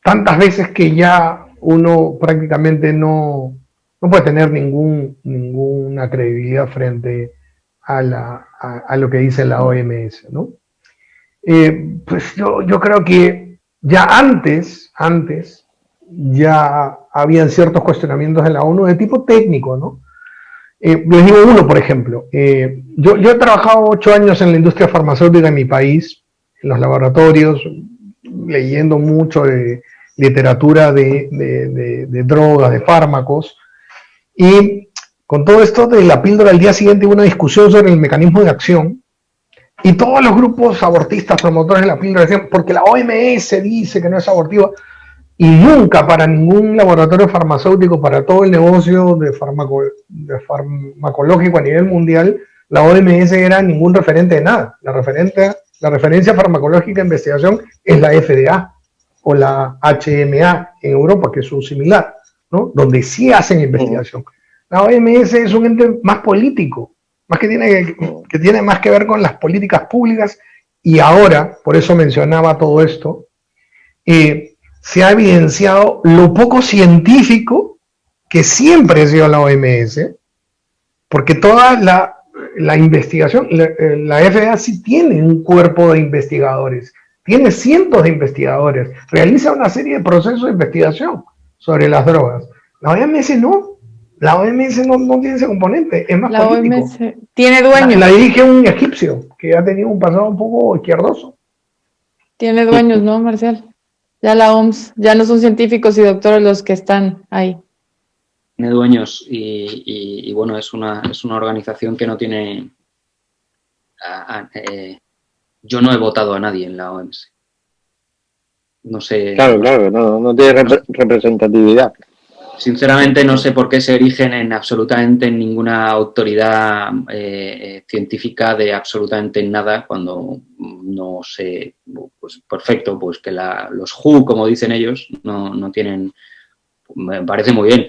tantas veces que ya uno prácticamente no puede tener ninguna credibilidad frente a lo que dice la OMS, ¿no? Pues yo creo que ya antes ya habían ciertos cuestionamientos de la ONU de tipo técnico, ¿no? Les digo uno, por ejemplo. Yo he trabajado 8 años en la industria farmacéutica en mi país, en los laboratorios, leyendo mucho de literatura de drogas, de fármacos, y con todo esto de la píldora al día siguiente hubo una discusión sobre el mecanismo de acción, y todos los grupos abortistas, promotores de la píldora, decían, porque la OMS dice que no es abortiva, y nunca para ningún laboratorio farmacéutico, para todo el negocio de farmacológico a nivel mundial, la OMS era ningún referente de nada. La referencia farmacológica de investigación es la FDA o la HMA en Europa, que es su similar, ¿no? Donde sí hacen investigación. La OMS es un ente más político, más que tiene más que ver con las políticas públicas, y ahora, por eso mencionaba todo esto, se ha evidenciado lo poco científico que siempre ha sido la OMS, porque toda la investigación, la FDA sí tiene un cuerpo de investigadores, tiene cientos de investigadores, realiza una serie de procesos de investigación sobre las drogas. La OMS no. La OMS no tiene ese componente, es más La político. OMS tiene dueños. La dirige un egipcio que ha tenido un pasado un poco izquierdoso. Tiene dueños, ¿no, Marcial? Ya la OMS, ya no son científicos y doctores los que están ahí. Tiene dueños y bueno, es una organización que no tiene... yo no he votado a nadie en la OMS. No sé... Claro, no tiene representatividad. Sinceramente no sé por qué se erigen en absolutamente ninguna autoridad científica de absolutamente nada, cuando no sé, pues perfecto, pues que los WHO, como dicen ellos, no tienen, me parece muy bien.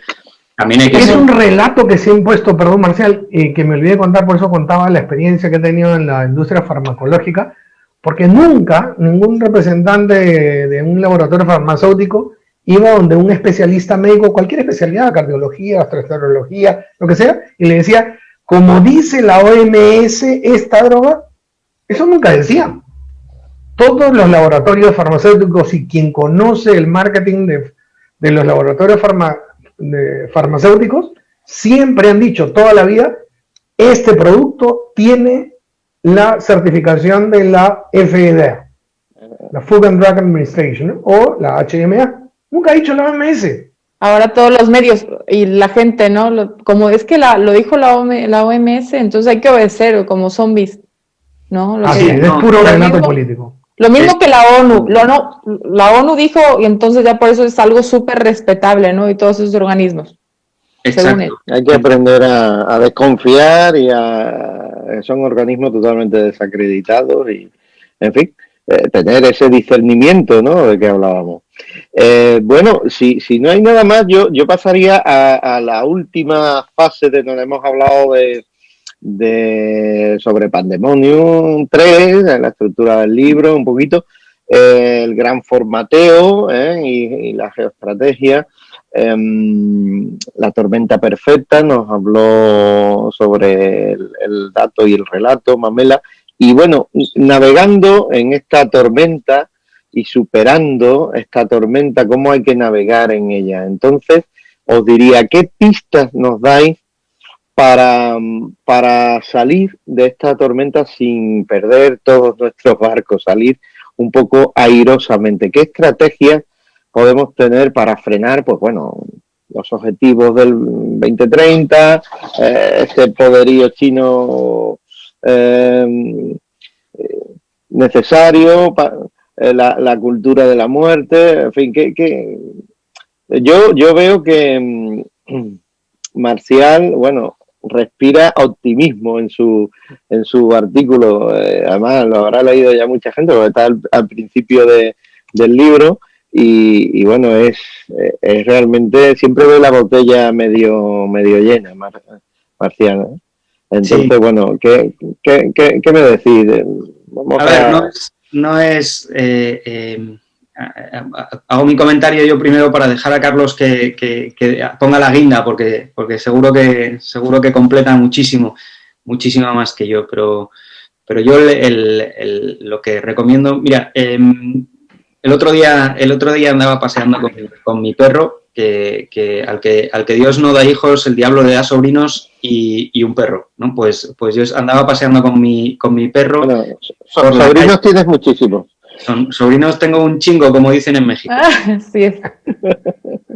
También hay que es un relato que se ha impuesto, perdón Marcial, que me olvidé contar, por eso contaba la experiencia que he tenido en la industria farmacológica, porque nunca ningún representante de un laboratorio farmacéutico iba donde un especialista médico, cualquier especialidad, cardiología, gastroenterología, lo que sea, y le decía, como dice la OMS, esta droga, eso nunca decía. Todos los laboratorios farmacéuticos y quien conoce el marketing de los laboratorios farmacéuticos, siempre han dicho toda la vida, este producto tiene la certificación de la FDA, la Food and Drug Administration, o la HMA. Nunca ha dicho la OMS. Ahora todos los medios y la gente, ¿no? Como es que lo dijo la OMS, entonces hay que obedecer como zombies, ¿no? Así es puro relato político. Lo mismo que la ONU. La ONU dijo, y entonces ya por eso es algo súper respetable, ¿no? Y todos esos organismos. Exacto. Hay que aprender a desconfiar son organismos totalmente desacreditados y, en fin, tener ese discernimiento, ¿no? De que hablábamos. Bueno, si no hay nada más, yo pasaría a la última fase de donde hemos hablado sobre Pandemonium 3, la estructura del libro, un poquito, el gran formateo y la geoestrategia. La tormenta perfecta, nos habló sobre el dato y el relato, Mamela, y bueno, navegando en esta tormenta y superando esta tormenta, ¿cómo hay que navegar en ella? Entonces, os diría, ¿qué pistas nos dais para salir de esta tormenta sin perder todos nuestros barcos, salir un poco airosamente? ¿Qué estrategias podemos tener para frenar, pues bueno, los objetivos del 2030, este poderío chino necesario, la cultura de la muerte, en fin, yo veo que Marcial, bueno, respira optimismo en su artículo, además lo habrá leído ya mucha gente porque está al principio del libro. Y bueno, es realmente, siempre ve la botella medio llena, Marcial, ¿eh? Entonces, sí. Bueno, ¿qué me decís? Vamos hago mi comentario yo primero para dejar a Carlos que ponga la guinda, porque seguro que completa muchísimo más que yo, pero yo lo que recomiendo, mira, el otro día andaba paseando con mi perro, que al que Dios no da hijos, el diablo le da sobrinos y un perro, ¿no? Pues yo andaba paseando con mi perro. Bueno, sobrinos tienes muchísimos. Son sobrinos, tengo un chingo, como dicen en México. Sí es.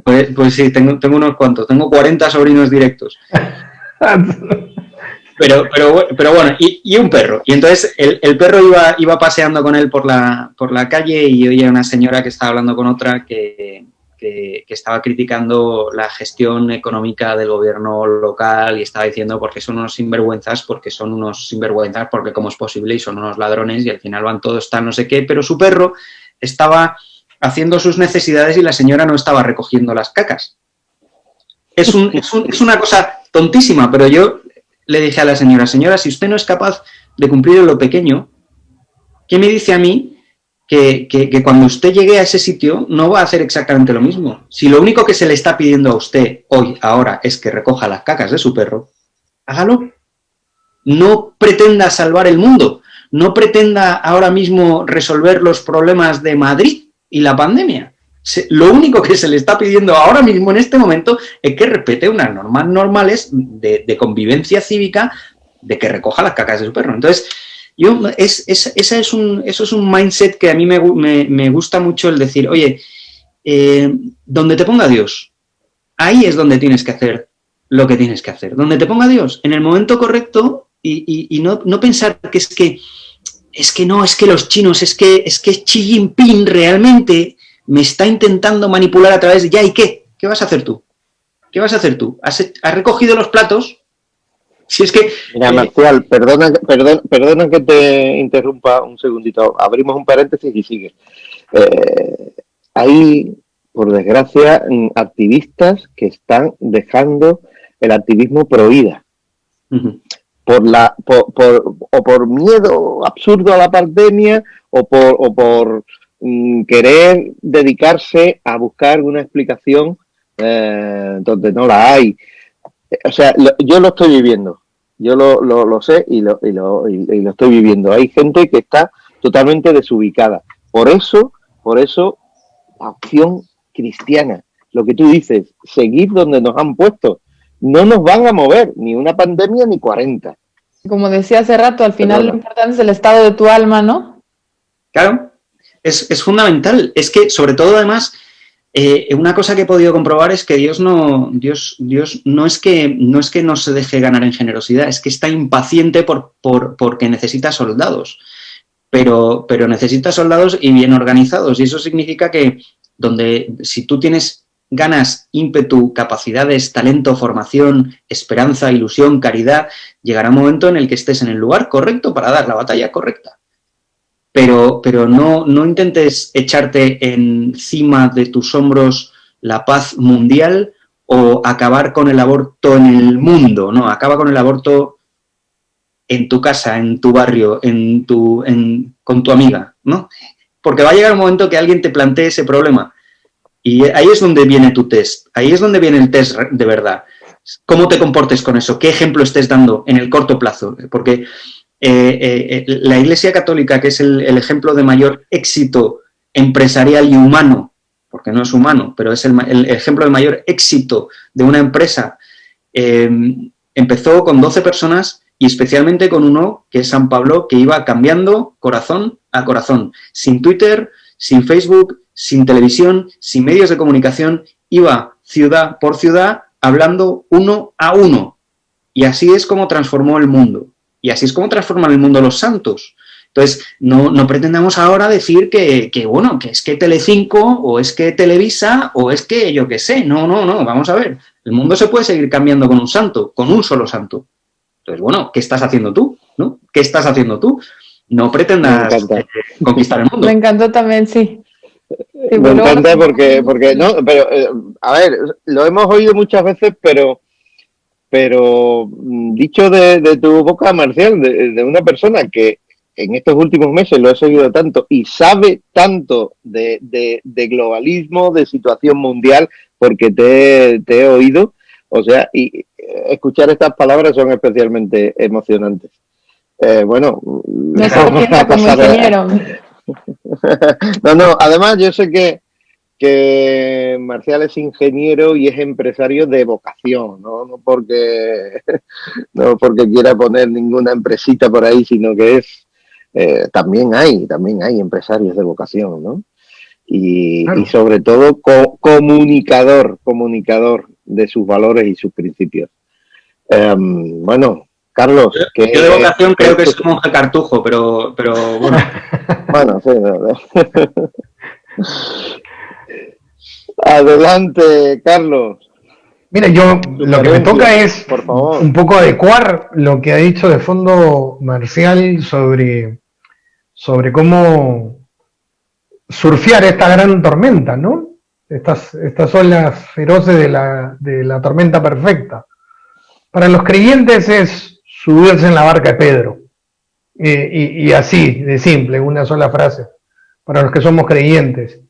Pues sí, tengo unos cuantos. Tengo 40 sobrinos directos. Pero bueno, y un perro. Y entonces el perro iba paseando con él por la calle y oía una señora que estaba hablando con otra que estaba criticando la gestión económica del gobierno local y estaba diciendo porque son unos sinvergüenzas, porque cómo es posible y son unos ladrones y al final van todos tal no sé qué, pero su perro estaba haciendo sus necesidades y la señora no estaba recogiendo las cacas. Es una cosa tontísima, pero yo le dije a la señora, si usted no es capaz de cumplir en lo pequeño, ¿qué me dice a mí que cuando usted llegue a ese sitio no va a hacer exactamente lo mismo? Si lo único que se le está pidiendo a usted ahora, es que recoja las cacas de su perro, hágalo. No pretenda salvar el mundo, no pretenda ahora mismo resolver los problemas de Madrid y la pandemia. Lo único que se le está pidiendo ahora mismo en este momento es que respete unas normas normales de convivencia cívica, de que recoja las cacas de su perro. Entonces, eso es un mindset que a mí me gusta mucho, el decir, oye, donde te ponga Dios, ahí es donde tienes que hacer lo que tienes que hacer. Donde te ponga Dios, en el momento correcto, y no pensar que es que los chinos, es que Xi Jinping realmente me está intentando manipular a través de ya, ¿y qué? ¿Qué vas a hacer tú? ¿Qué vas a hacer tú? ¿Has recogido los platos? Si es que... Mira, Marcial, perdona que te interrumpa un segundito. Abrimos un paréntesis y sigue. Hay, por desgracia, activistas que están dejando el activismo pro vida. Uh-huh. Por miedo absurdo a la pandemia o por querer dedicarse a buscar una explicación donde no la hay. O sea, yo lo estoy viviendo. Yo lo sé y lo estoy viviendo. Hay gente que está totalmente desubicada. Por eso, la opción cristiana, lo que tú dices, seguir donde nos han puesto. No nos van a mover ni una pandemia ni 40. Como decía hace rato, al final lo importante es el estado de tu alma, ¿no? Claro, es fundamental. Es que, sobre todo, además, una cosa que he podido comprobar es que Dios no es que no se deje ganar en generosidad, es que está impaciente porque necesita soldados. Pero necesita soldados y bien organizados. Y eso significa que si tú tienes ganas, ímpetu, capacidades, talento, formación, esperanza, ilusión, caridad, llegará un momento en el que estés en el lugar correcto para dar la batalla correcta. Pero no intentes echarte encima de tus hombros la paz mundial o acabar con el aborto en el mundo, no, acaba con el aborto en tu casa, en tu barrio, con tu amiga, ¿no? Porque va a llegar un momento que alguien te plantee ese problema. Y ahí es donde viene tu test, ahí es donde viene el test de verdad. ¿Cómo te comportes con eso? ¿Qué ejemplo estés dando en el corto plazo? Porque la Iglesia Católica, que es el ejemplo de mayor éxito empresarial y humano, porque no es humano, pero es el ejemplo de mayor éxito de una empresa, empezó con 12 personas y especialmente con uno, que es San Pablo, que iba cambiando corazón a corazón, sin Twitter, sin Facebook, sin televisión, sin medios de comunicación, iba ciudad por ciudad hablando uno a uno. Y así es como transformó el mundo. Y así es como transforman el mundo los santos. Entonces, no pretendamos ahora decir que es que Telecinco, o es que Televisa, o es que yo qué sé. No, vamos a ver. El mundo se puede seguir cambiando con un santo, con un solo santo. Entonces, bueno, ¿qué estás haciendo tú? ¿No? ¿Qué estás haciendo tú? No pretendas conquistar el mundo. Me encantó también, sí. Sí, me encanta porque no, pero a ver, lo hemos oído muchas veces, pero dicho de tu boca, Marcial, de una persona que en estos últimos meses lo he seguido tanto y sabe tanto de globalismo, de situación mundial, porque te he oído, o sea, y escuchar estas palabras son especialmente emocionantes. Bueno, no se entienda como ingeniero. No, además yo sé que Marcial es ingeniero y es empresario de vocación, no porque quiera poner ninguna empresita por ahí, sino que es también hay empresarios de vocación, ¿no? Y, Claro. y sobre todo comunicador de sus valores y sus principios. Bueno, Carlos, Yo de vocación creo que soy monje cartujo, pero bueno. Bueno, sí. Adelante, Carlos. Mira, yo lo que me toca es por favor, un poco adecuar lo que ha dicho de fondo Marcial sobre cómo surfear esta gran tormenta, ¿no? Estas olas feroces de la tormenta perfecta. Para los creyentes es subirse en la barca de Pedro. Y así, de simple, una sola frase, para los que somos creyentes.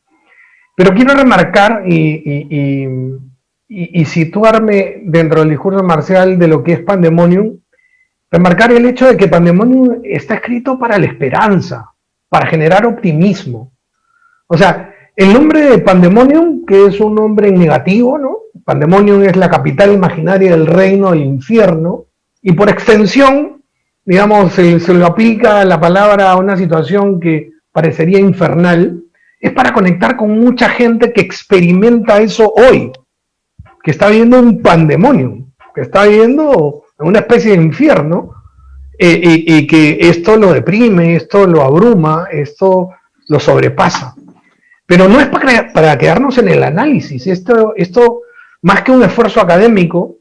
Pero quiero remarcar y situarme dentro del discurso marcial de lo que es Pandemonium, remarcar el hecho de que Pandemonium está escrito para la esperanza, para generar optimismo. O sea, el nombre de Pandemonium, que es un nombre en negativo, ¿no? Pandemonium es la capital imaginaria del reino del infierno, y por extensión, digamos, se lo aplica la palabra a una situación que parecería infernal, es para conectar con mucha gente que experimenta eso hoy, que está viviendo un pandemonium, que está viviendo una especie de infierno, y que esto lo deprime, esto lo abruma, esto lo sobrepasa. Pero no es para quedarnos en el análisis, esto más que un esfuerzo académico,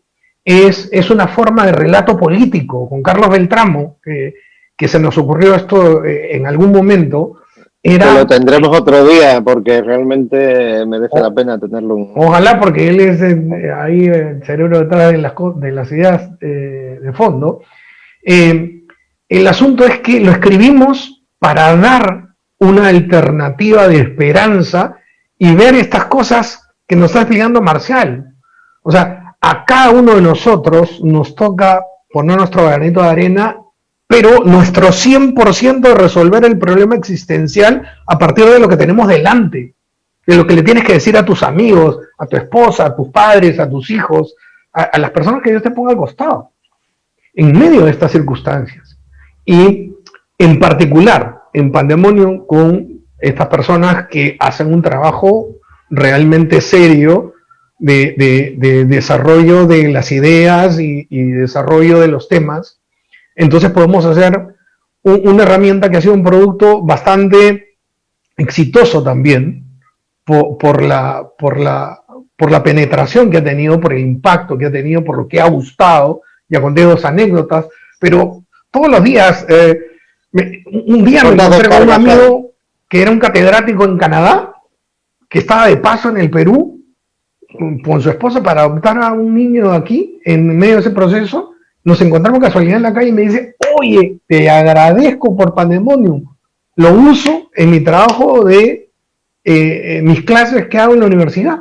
es una forma de relato político. Con Carlos Beltramo, que se nos ocurrió esto en algún momento, era... Lo tendremos otro día, porque realmente merece la pena tenerlo. Ojalá, porque él es ahí el cerebro detrás de las ideas de fondo. El asunto es que lo escribimos para dar una alternativa de esperanza y ver estas cosas que nos está explicando Marcial. O sea, a cada uno de nosotros nos toca poner nuestro granito de arena, pero nuestro 100% de resolver el problema existencial a partir de lo que tenemos delante, de lo que le tienes que decir a tus amigos, a tu esposa, a tus padres, a tus hijos, a las personas que Dios te ponga al costado, en medio de estas circunstancias. Y en particular, en Pandemonium, con estas personas que hacen un trabajo realmente serio de desarrollo de las ideas y desarrollo de los temas. Entonces podemos hacer una herramienta que ha sido un producto bastante exitoso también por la penetración que ha tenido, por el impacto que ha tenido, por lo que ha gustado. Ya conté 2 anécdotas, pero todos los días, un día me encontré con un amigo que era un catedrático en Canadá, que estaba de paso en el Perú con su esposa para adoptar a un niño aquí, en medio de ese proceso. Nos encontramos casualidad en la calle y me dice: oye, te agradezco por Pandemonium, lo uso en mi trabajo de mis clases que hago en la universidad.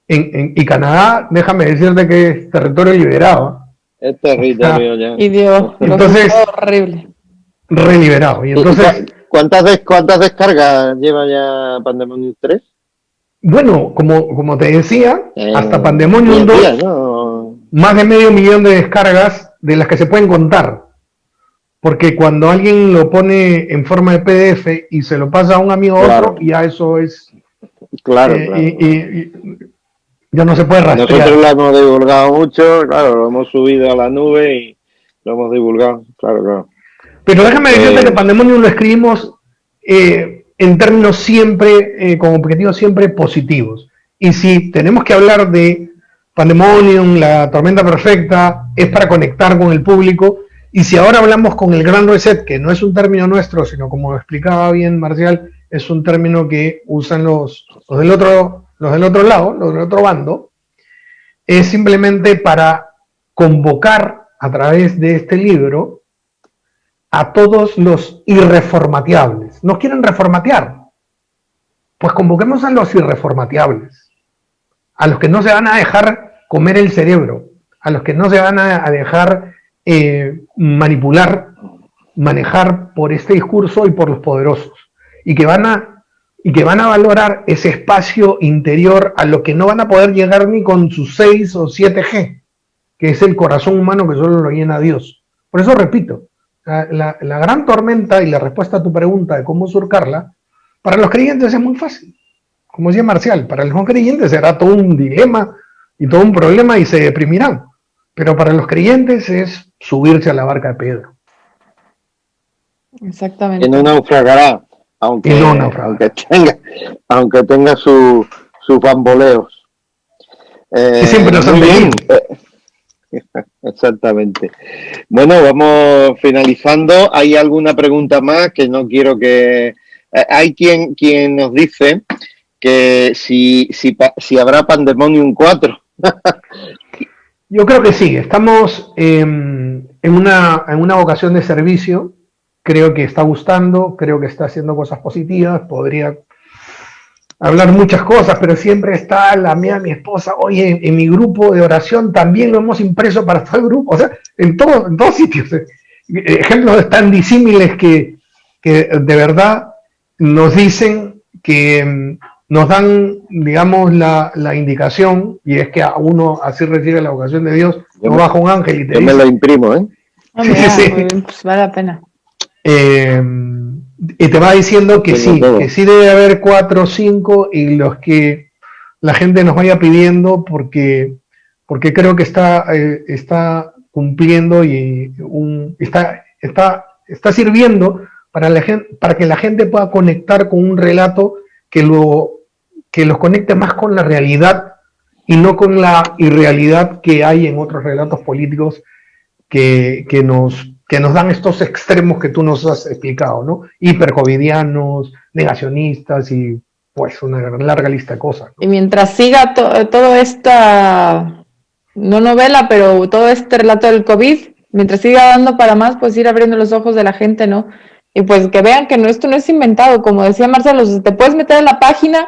Y Canadá, déjame decirte que es territorio liberado. Es territorio ya. Y Dios, entonces, horrible. Reliberado. Y entonces, ¿Cuántas descargas lleva ya Pandemonium 3? Bueno, como te decía, hasta Pandemonium 2, día, ¿no? Más de 500.000 de descargas, de las que se pueden contar. Porque cuando alguien lo pone en forma de PDF y se lo pasa a un amigo a otro, ya eso es... Claro, y ya no se puede rastrear. Nosotros lo hemos divulgado mucho, claro, lo hemos subido a la nube y lo hemos divulgado, claro. Pero déjame decirte que Pandemonium lo escribimos en términos siempre, con objetivos siempre positivos. Y si tenemos que hablar de Pandemonium, la tormenta perfecta, es para conectar con el público. Y si ahora hablamos con el Gran Reset, que no es un término nuestro, sino, como explicaba bien Marcial, es un término que usan los del otro lado, los del otro bando, es simplemente para convocar a través de este libro a todos los irreformateables. ¿No quieren reformatear? Pues convoquemos a los irreformateables, a los que no se van a dejar comer el cerebro, a los que no se van a dejar manipular, manejar por este discurso y por los poderosos, y que van a valorar ese espacio interior a lo que no van a poder llegar ni con sus 6 o 7G, que es el corazón humano que solo lo llena Dios. Por eso repito, la gran tormenta y la respuesta a tu pregunta de cómo surcarla, para los creyentes es muy fácil. Como decía Marcial, para los no creyentes será todo un dilema y todo un problema y se deprimirán. Pero para los creyentes es subirse a la barca de Pedro. Exactamente. Que no naufragará, aunque, no naufragará. aunque tenga sus bamboleos. Que siempre nos han venido. Exactamente. Bueno, vamos finalizando. ¿Hay alguna pregunta más? Que no quiero que... hay quien nos dice que si habrá Pandemonium 4. Yo creo que sí. Estamos en una vocación de servicio. Creo que está gustando, creo que está haciendo cosas positivas. Podría hablar muchas cosas, pero siempre está la mía, mi esposa, oye, en mi grupo de oración también lo hemos impreso para todo el grupo, o sea, en todos sitios. Ejemplos tan disímiles que de verdad nos dicen que nos dan, digamos, la indicación, y es que a uno así recibe la vocación de Dios, no baja un ángel y te dice... Yo me lo imprimo, ¿eh? Oh, mira, sí. Pues vale la pena. Y te va diciendo que sí debe haber 4 o 5 y los que la gente nos vaya pidiendo porque creo que está cumpliendo y está sirviendo para que la gente pueda conectar con un relato que los conecte más con la realidad y no con la irrealidad que hay en otros relatos políticos que nos dan estos extremos que tú nos has explicado, ¿no? Hipercovidianos, negacionistas y pues una larga lista de cosas, ¿no? Y mientras siga toda esta, no novela, pero todo este relato del COVID, mientras siga dando para más, pues ir abriendo los ojos de la gente, ¿no? Y pues que vean que esto no es inventado, como decía Marcelo, te puedes meter en la página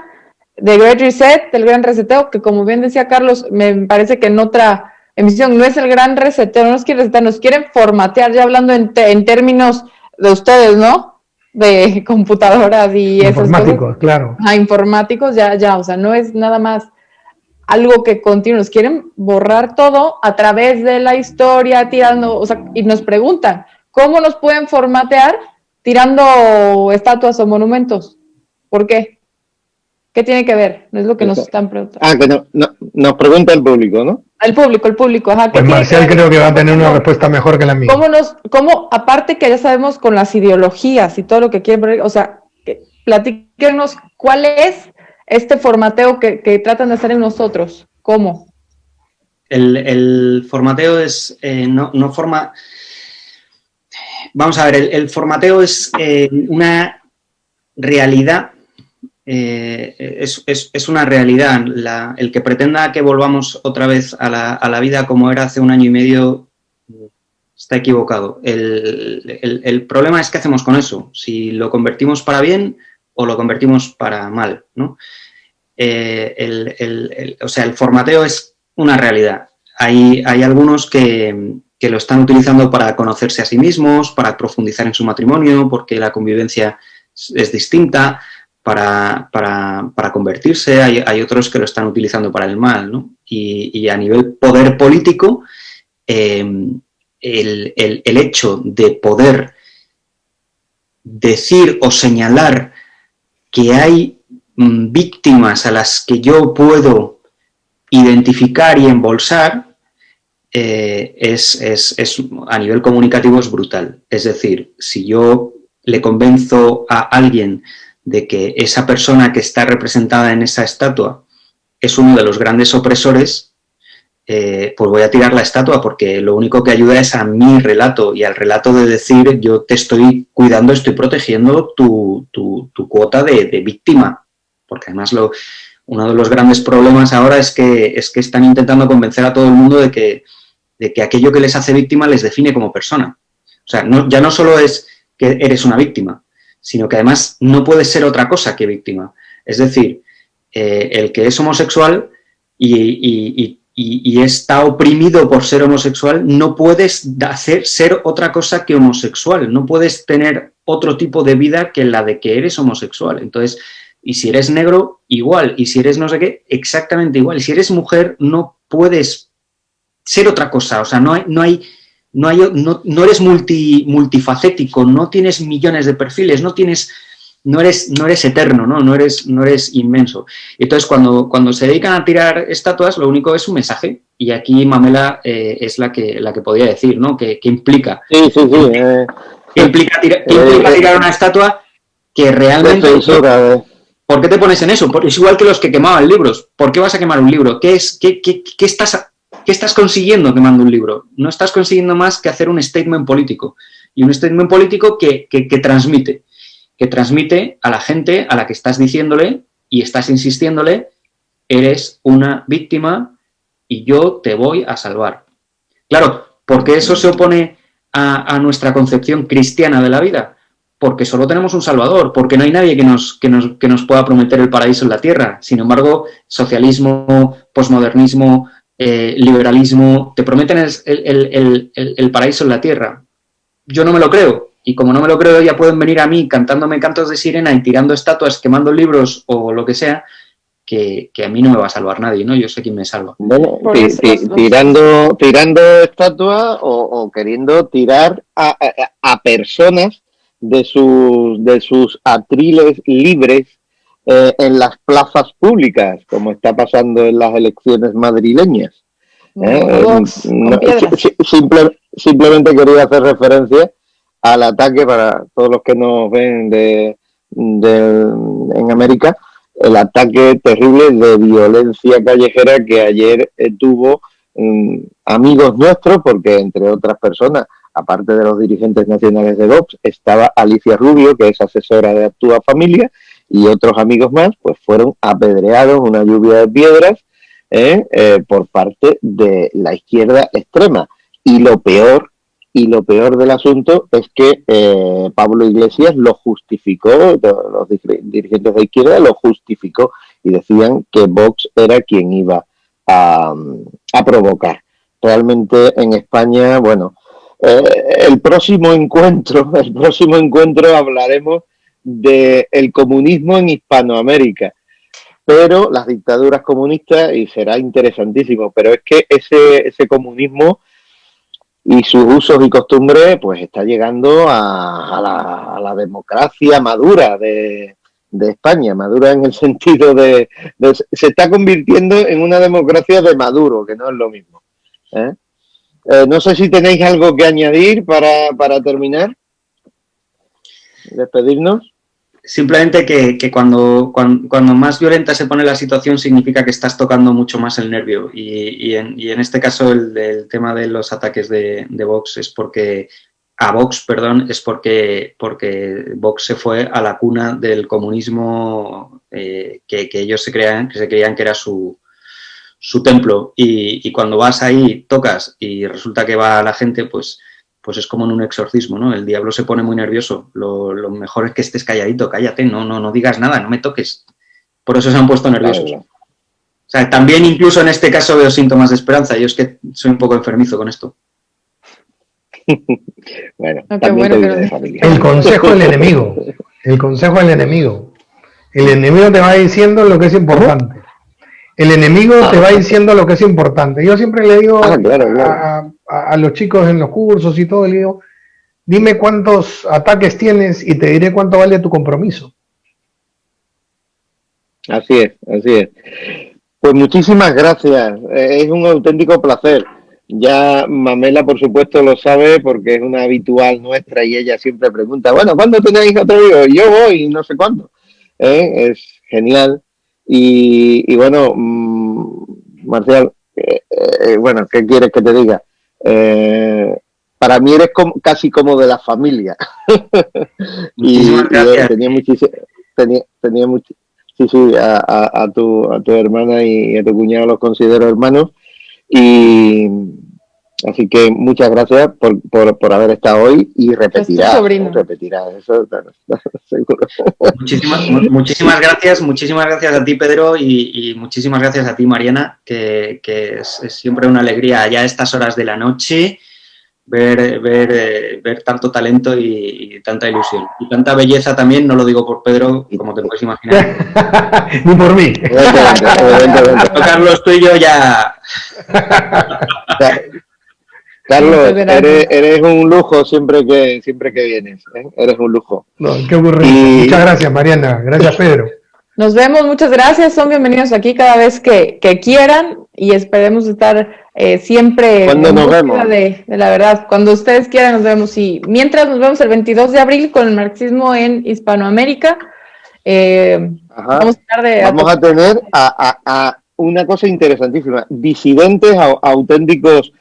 de Great Reset, del Gran Reseteo, que como bien decía Carlos, me parece que en otra emisión no es el gran reseteo, no nos quieren resetear, nos quieren formatear, ya hablando en términos de ustedes, ¿no? De computadoras y informáticos, claro. Informáticos, ya, o sea, no es nada más algo que continúe, nos quieren borrar todo a través de la historia, tirando, o sea, y nos preguntan, ¿cómo nos pueden formatear tirando estatuas o monumentos? ¿Por qué? ¿Qué tiene que ver? No es lo que nos están preguntando. Ah, que nos pregunta el público, ¿no? El público, ajá. Pues Marcial creo que va a tener una respuesta mejor que la mía. ¿Cómo, aparte que ya sabemos con las ideologías y todo lo que quieren, o sea, platíquenos cuál es este formateo que tratan de hacer en nosotros? ¿Cómo? El formateo es, no forma... Vamos a ver, el formateo es una realidad. Es una realidad. El que pretenda que volvamos otra vez a la vida como era hace 1 año y medio está equivocado. El problema es qué hacemos con eso, si lo convertimos para bien o lo convertimos para mal, ¿no? O sea, el formateo es una realidad. Hay algunos que lo están utilizando para conocerse a sí mismos, para profundizar en su matrimonio, porque la convivencia es distinta, para convertirse. Hay otros que lo están utilizando para el mal, ¿no? Y a nivel poder político, el hecho de poder decir o señalar que hay víctimas a las que yo puedo identificar y embolsar, a nivel comunicativo es brutal. Es decir, si yo le convenzo a alguien de que esa persona que está representada en esa estatua es uno de los grandes opresores, pues voy a tirar la estatua, porque lo único que ayuda es a mi relato y al relato de decir yo te estoy cuidando, estoy protegiendo tu cuota de víctima, porque además uno de los grandes problemas ahora es que están intentando convencer a todo el mundo de que aquello que les hace víctima les define como persona. O sea, ya no solo es que eres una víctima, sino que además no puedes ser otra cosa que víctima. Es decir, el que es homosexual y está oprimido por ser homosexual, no puedes ser otra cosa que homosexual, no puedes tener otro tipo de vida que la de que eres homosexual. Entonces, y si eres negro, igual, y si eres no sé qué, exactamente igual. Y si eres mujer, no puedes ser otra cosa, o sea, no no eres multifacético, no tienes millones de perfiles, no eres eterno, no eres inmenso. Entonces, cuando se dedican a tirar estatuas, lo único es un mensaje. Y aquí Mamela es la que podría decir, ¿no? ¿Qué implica? Sí. ¿Qué implica tirar una estatua que realmente... ¿Por qué te pones en eso? Es igual que los que quemaban libros. ¿Por qué vas a quemar un libro? ¿Qué estás consiguiendo quemando un libro? No estás consiguiendo más que hacer un statement político. Y un statement político que transmite a la gente a la que estás diciéndole y estás insistiéndole, eres una víctima y yo te voy a salvar. Claro, ¿por qué eso se opone a nuestra concepción cristiana de la vida? Porque solo tenemos un Salvador, porque no hay nadie que nos pueda prometer el paraíso en la tierra. Sin embargo, socialismo, posmodernismo, liberalismo, te prometen el paraíso en la tierra. Yo no me lo creo. Y como no me lo creo, ya pueden venir a mí cantándome cantos de sirena y tirando estatuas, quemando libros o lo que sea, que a mí no me va a salvar nadie, ¿no? Yo sé quién me salva. Bueno, tirando estatuas o queriendo tirar a personas de sus atriles libres en las plazas públicas, como está pasando en las elecciones madrileñas. Simplemente quería hacer referencia al ataque, para todos los que nos ven en América, el ataque terrible de violencia callejera que ayer tuvo amigos nuestros, porque entre otras personas, aparte de los dirigentes nacionales de Vox, estaba Alicia Rubio, que es asesora de Actúa Familia, y otros amigos más, pues fueron apedreados, una lluvia de piedras, por parte de la izquierda extrema. Y lo peor del asunto es que Pablo Iglesias lo justificó, los dirigentes de izquierda lo justificó y decían que Vox era quien iba a provocar. Realmente en España, bueno, el próximo encuentro hablaremos del comunismo en Hispanoamérica, pero las dictaduras comunistas, y será interesantísimo, pero es que ese comunismo y sus usos y costumbres pues está llegando a la democracia madura de España, madura en el sentido de se está convirtiendo en una democracia de Maduro, que no es lo mismo. No sé si tenéis algo que añadir para terminar, despedirnos. Simplemente que cuando más violenta se pone la situación significa que estás tocando mucho más el nervio y en este caso el tema de los ataques de Vox es porque Vox se fue a la cuna del comunismo que ellos se creían que era su templo y cuando vas ahí, tocas y resulta que va la gente, pues es como en un exorcismo, ¿no? El diablo se pone muy nervioso. Lo mejor es que estés calladito, cállate, no digas nada, no me toques. Por eso se han puesto nerviosos. O sea, también incluso en este caso veo síntomas de esperanza. Yo es que soy un poco enfermizo con esto. Bueno, el consejo del enemigo. El consejo del enemigo. El enemigo te va diciendo lo que es importante. El enemigo te va diciendo lo que es importante. Yo siempre le digo a los chicos en los cursos y todo, le digo, dime cuántos ataques tienes y te diré cuánto vale tu compromiso. Así es. Pues muchísimas gracias. Es un auténtico placer. Ya Mamela, por supuesto, lo sabe porque es una habitual nuestra y ella siempre pregunta, bueno, ¿cuándo tenéis otro vídeo? Yo voy, no sé cuándo. Es genial. Y bueno, Marcial, bueno, ¿qué quieres que te diga? Para mí eres casi como de la familia. y tenía mucho, a tu hermana y a tu cuñado los considero hermanos. Y así que muchas gracias por haber estado hoy y repetirá eso seguro. Muchísimas gracias a ti, Pedro, y muchísimas gracias a ti, Mariana, que es siempre una alegría ya a estas horas de la noche ver tanto talento y tanta ilusión y tanta belleza también. No lo digo por Pedro, como te puedes imaginar, ni por mí. Tocar los tuyos ya Carlos, Muchas gracias. eres un lujo siempre que vienes, ¿eh? Eres un lujo. No, qué ocurre. Muchas gracias, Mariana. Gracias, Pedro. Nos vemos, muchas gracias. Son bienvenidos aquí cada vez que quieran y esperemos estar siempre ¿Cuándo en nos búsqueda vemos? de la verdad. Cuando ustedes quieran nos vemos. Y mientras nos vemos el 22 de abril con el marxismo en Hispanoamérica. Ajá. Vamos a hablar de... Vamos a tener a una cosa interesantísima, disidentes auténticos,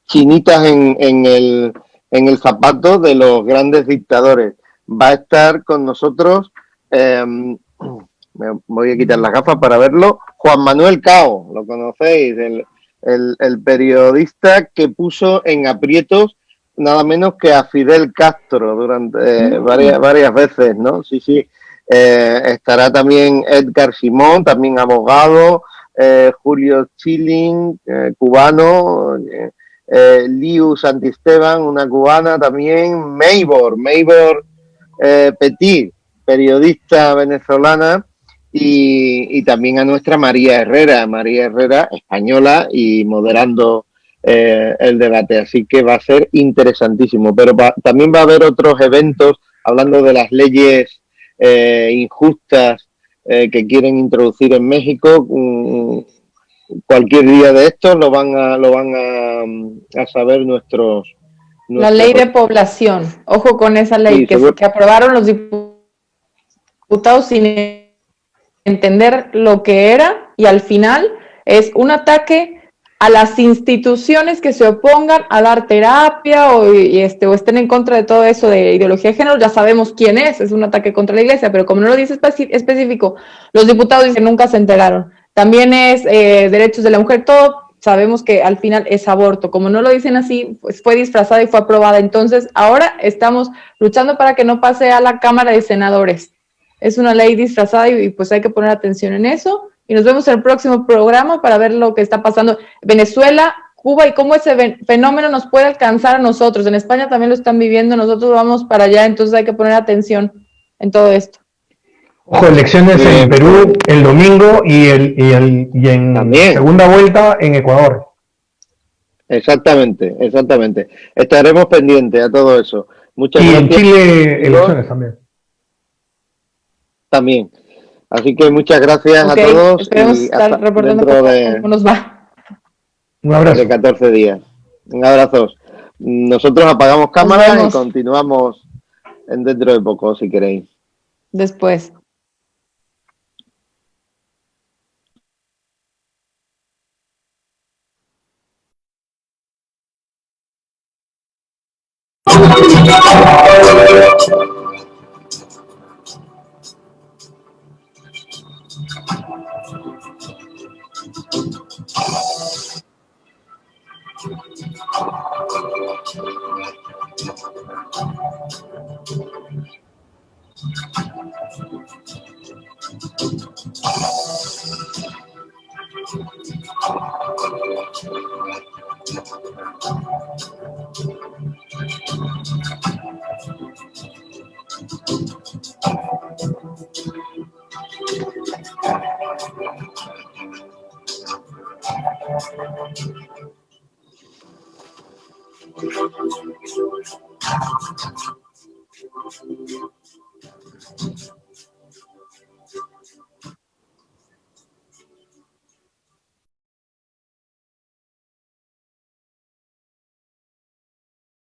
chinitas en el zapato de los grandes dictadores. Va a estar con nosotros, me voy a quitar las gafas para verlo, Juan Manuel Cao, lo conocéis, el periodista que puso en aprietos nada menos que a Fidel Castro durante varias veces, ¿no? Sí, sí. Estará también Edgar Simón, también abogado, Julio Chilling, cubano, Liu Santisteban, una cubana también, Maybor Petit, periodista venezolana, y también a nuestra María Herrera, española y moderando el debate, así que va a ser interesantísimo, pero también va a haber otros eventos hablando de las leyes injustas que quieren introducir en México. Cualquier día de estos lo van a saber La ley de población. Ojo con esa ley sí, que aprobaron los diputados sin entender lo que era, y al final es un ataque a las instituciones que se opongan a dar terapia o estén en contra de todo eso de ideología de género. Ya sabemos quién es un ataque contra la iglesia, pero como no lo dice específico, los diputados dicen que nunca se enteraron. También es derechos de la mujer, todo sabemos que al final es aborto. Como no lo dicen así, pues fue disfrazada y fue aprobada. Entonces ahora estamos luchando para que no pase a la Cámara de Senadores. Es una ley disfrazada y pues hay que poner atención en eso. Y nos vemos en el próximo programa para ver lo que está pasando en Venezuela, Cuba y cómo ese fenómeno nos puede alcanzar a nosotros. En España también lo están viviendo, nosotros vamos para allá, entonces hay que poner atención en todo esto. Ojo, elecciones en Perú el domingo y en también. Segunda vuelta en Ecuador. Exactamente. Estaremos pendientes a todo eso. Muchas gracias. Y en Chile elecciones también. Así que muchas gracias a todos. Esperemos estar reportando cómo nos va. Un abrazo. De 14 días. Un abrazo. Nosotros apagamos cámara y continuamos dentro de poco, si queréis. Después.